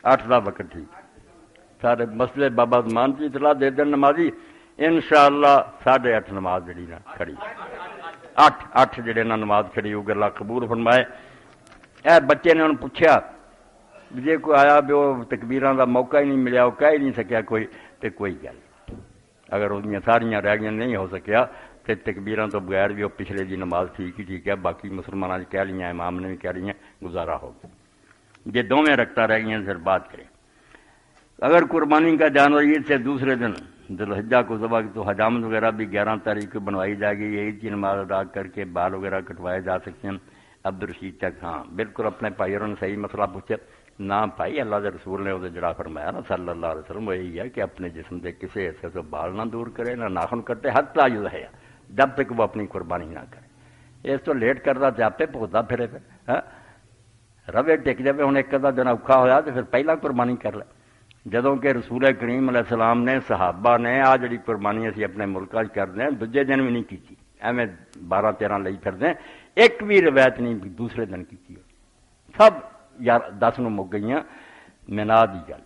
8 کا وقت ٹھیک. سارے مسئلے بابا مان کی اطلاع دے دن نمازی انشاءاللہ 8:30 نماز جڑی نا کھڑی 8 جڑے نا نماز کھڑی ہوگی، اللہ قبول فرمائے. اے بچے نے انہوں پوچھا جی کوئی آیا بھی وہ تکبیراں دا موقع ہی نہیں ملیا، وہ کہہ ہی نہیں سکیا کوئی، تو کوئی گل اگر وہ ساریاں رہ گئی نہیں ہو سکیا تو تکبیراں تو بغیر بھی وہ پچھلے دی نماز ٹھیک ہی ٹھیک ہے. باقی مسلمانوں نے کہہ لیاں، امام نے بھی کہہ لیاں، گزارا ہوگا. یہ دونوں رکھتا رہ گئی پھر بات کریں. اگر قربانی کا جانور عید سے دوسرے دن ذوالحجہ کو ذبح تو حجامت وغیرہ بھی 11 تاریخ کو بنوائی جائے گی. عید کی نماز ادا کر کے بال وغیرہ کٹوائے جا سکتے ہیں. عبدالرشید تک ہاں بالکل اپنے بھائیوں نے صحیح مسئلہ پوچھا. نہ بھائی اللہ کے رسول نے وہ جڑا فرمایا نا صلی اللہ علیہ وسلم وہ یہی ہے کہ اپنے جسم کے کسی حصے سے بال نہ دور کرے، نہ ناخن کرتے، حتیٰ ہے جب تک وہ اپنی قربانی نہ کرے. اس تو لیٹ کرتا جاپے بھوکتا پھرے پھر روے ٹک جائے. ہوں ایک ادا دن اوکھا ہوا تو پھر پہلا قربانی کر لے. جدوں کہ رسول کریم علیہ السلام نے صحابہ نے آ جڑی قربانی اسی اپنے ملک کرتے ہیں دوجے دن بھی نہیں کی، ایویں 12-13 لئی پھرتے ہیں. ایک بھی روایت نہیں دوسرے دن کی. سب 10 نو مک گئی. مینا کی گل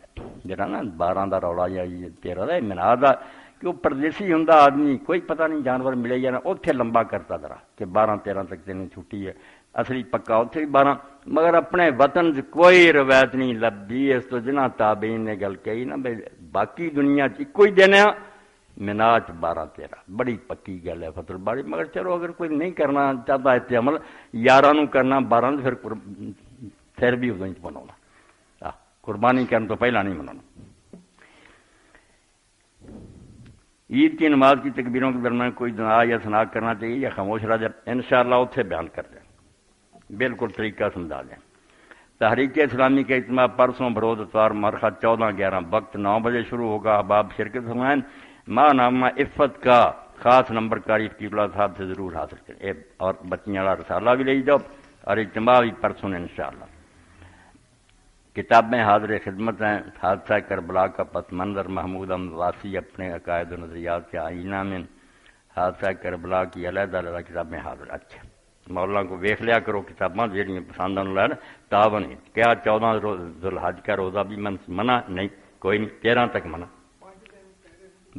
جا نا 12 کا رولا یا 13 کا مینا کا کہ وہ پردیسی ہوں آدمی کوئی پتہ نہیں جانور ملے یا نہ اتنے لمبا کرتا ذرا کہ 12-13 تک تین چھٹی ہے. اصلی پکا اتنے بھی 12، مگر اپنے وطن کوئی روایت نہیں لبھی. اس تو جنہ تابعین نے گل کہی نا بھائی باقی دنیا ایک ہی دن ہے مینا 12-13 بڑی پکی گل ہے فتح الباری. مگر چلو اگر کوئی نہیں کرنا چاہتا اتنے عمل 11 کرنا 12 پھر بھی ادو بنا قربانی کرنے تو پہلا نہیں منانا. عید کی نماز کی تکبیروں کے درمیان کوئی دعا یا ثنا کرنا چاہیے یا خاموش رہ جائے؟ انشاءاللہ اتنے بیان کر دیں، بالکل طریقہ سمجھا دیں. تحریک اسلامی کا اجتماع پرسوں بروز اتوار مرخہ 14-11 وقت 9 بجے شروع ہوگا. احباب شرکت فرمائیں. ماں نامہ عفت کا خاص نمبر کاری فقیر اللہ صاحب سے ضرور حاصل کریں اور بچیاں والا رسالہ بھی لے جاؤ اور اجتماع بھی پرسوں انشاءاللہ. کتابیں حاضر خدمت ہیں. حادثہ کربلا کا پس منظر محمود احمد واسی اپنے عقائد و نظریات کے آئینہ میں. حادثہ کربلا کی علیحدہ کتابیں حاضر. اچھا مولانا کو ویخ لیا کرو کتاباں جہاں پسند آن تاون. کیا 14 ذوالحج کا روزہ بھی منع نہیں؟ کوئی نہیں 13 تک منع.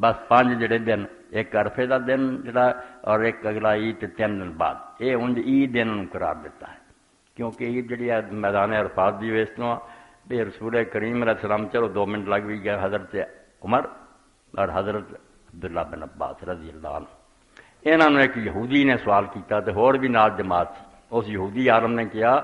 بس 5 جڑے دن، ایک عرفے کا دن جڑا اور ایک اگلا عید 3 دن بعد، یہ انج عید انہوں قرار دیتا ہے، کیونکہ عید جڑی ہے میدان عرفات دی ویس تو بھی رسول کریم علیہ السلام، چلو 2 منٹ لگ بھی گیا، حضرت عمر اور حضرت عبداللہ بن عباس رضی اللہ عنہ، انہوں نے ایک یہودی نے سوال کیتا تے ہور بھی نال جماعت سی، اس یہودی عالم نے کہا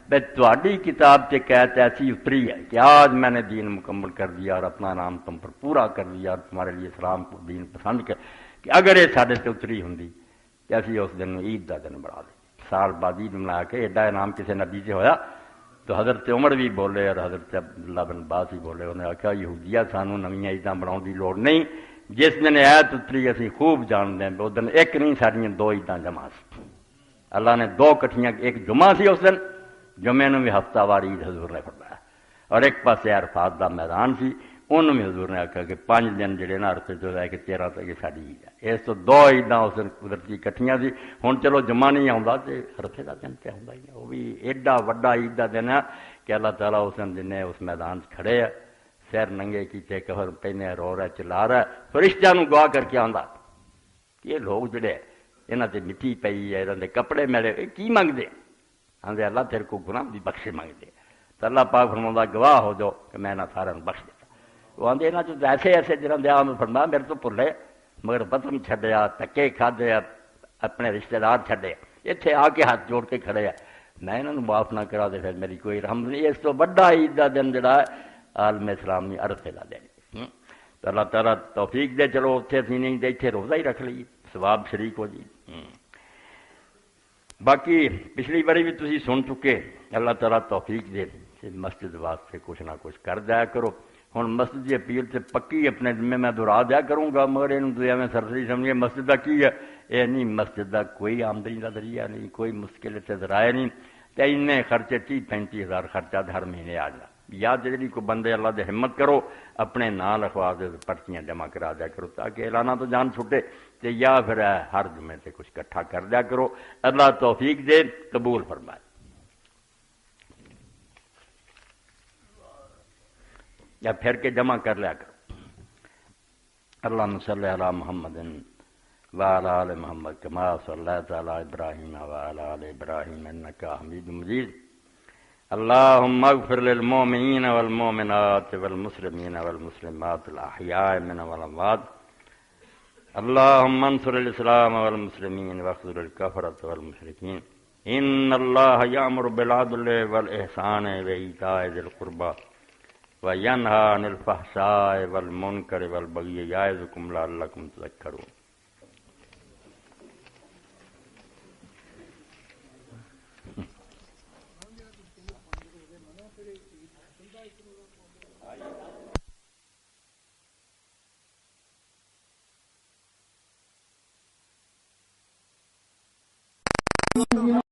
بھئی تہاڈی کتاب سے قید ایسی اتری ہے کہ آج میں نے دین مکمل کر دیا اور اپنا نام تم پر پورا کر دیا اور تمہارے لیے اسلام کو دین پسند کر، کہ اگر یہ سارے سے اتری ہوں تو اسی اس دن عید کا دن بنا دیں، سال بعد عید منا کے ایڈا انعام کسی نبی سے ہویا؟ تو حضرت عمر بھی بولے اور حضرت عبداللہ بن عباس بھی بولے، انہوں نے آخیا یہودیہ سانوں نویاں عیداں بناؤ کی لوڑ نہیں، جس دن ایت اتری اسی خوب جانتے ہیں، اس دن ایک نہیں ساڑیاں 2 عیداں جمع سی، اللہ نے 2 کٹھیاں، ایک جمعہ سی اس دن، جمعے نو بھی ہفتہ وار عید حضور نے فرمایا، اور ایک پاسے عرفات دا میدان سی، انہوں بھی حضور نے آخیا کہ 5 دن جڑے نا عرفے تو لے کے 13 تک یہ ساری عید ہے، اس تو 2 عیداں اس دن قدرتی کٹھیاں سی، ہن چلو جمعہ نہیں آتا تو عرفے کا دن تے آتا ہی ہے، وہ بھی ایڈا وڈا عید کا دن ہے کہ اللہ تعالیٰ اس دن جن اس میدان کھڑے ہے، سیر ننگے کیتے، کفر پہنے، رو رہا چلا رہا ہے، فرشتیاں نو گواہ کر کے آندا کہ یہ لوگ جڑے انہاں تے مٹی پئی ہے، انہاں دے کپڑے میلے، کی منگدے؟ آندے اللہ تیرے کو گناہ دی بخش منگدے، تو اللہ پاک فرماؤندا گواہ ہو جاؤ کہ میں انہاں سارے بخش دیتا، وہ آندے انہاں چ ایسے ایسے جنہاں دے آم فرمایا میرے تو بھلے مگر وطن چھڈیا، تکے کھادے، اپنے رشتہ دار چھڈے، اتنے آ کے ہاتھ جوڑ کے کھڑے ہے، میں انہوں نے معاف نہ کرا دے پھر میری کوئی رحم نہیں، اس تو بڑا عید کا دن جڑا ہے عالم اسلامی عرفے کا دن، تو اللہ تعالیٰ توفیق دے، چلو اتنے سی نہیں دے اتنے روزہ ہی رکھ لیے، ثواب شریک ہو جی۔ باقی پچھلی باری بھی تسی سن چکے، اللہ تعالیٰ توفیق دے مسجد واسطے کچھ نہ کچھ کر دیا کرو، ہوں مسجد کی اپیل سے پکی اپنے ذمے میں دہرا دیا کروں گا، مگر یہ میں سرسری سمجھیے مسجد کا کی ہے، یہ نہیں مسجد کا کوئی آمدنی کا ذریعہ نہیں، کوئی مشکل سے ذرائع نہیں، تو ان خرچے 30-35 ہزار خرچہ ہر مہینے آ جائے، یا جی کو بندے اللہ دے ہمت کرو اپنے نام لکھوا دے پرچیاں جمع کرا دیا کرو تاکہ اعلانہ تو جان چھٹے، تو یا پھر ہر جمعے سے کچھ کٹھا کر دیا کرو، اللہ توفیق دے، قبول فرمائے۔ یا پھر کے جمع کر لیا کرو۔ اللہم صلی علی محمد وعلی آل محمد کما صلیت علی ابراہیم وعلی آل ابراہیم انکا حمید مجید۔ اللہم اغفر للمؤمنین والمؤمنات والمسلمین والمسلمات الاحیاء من والاموات۔ اللہم انصر الاسلام والمسلمین واخذل الکفرۃ والمشرکین۔ ان اللہ یأمر بالعدل والاحسان وایتاء ذی القربى وینہی عن الفحشاء والمنکر والبغی یعظکم لعلکم تذکرون۔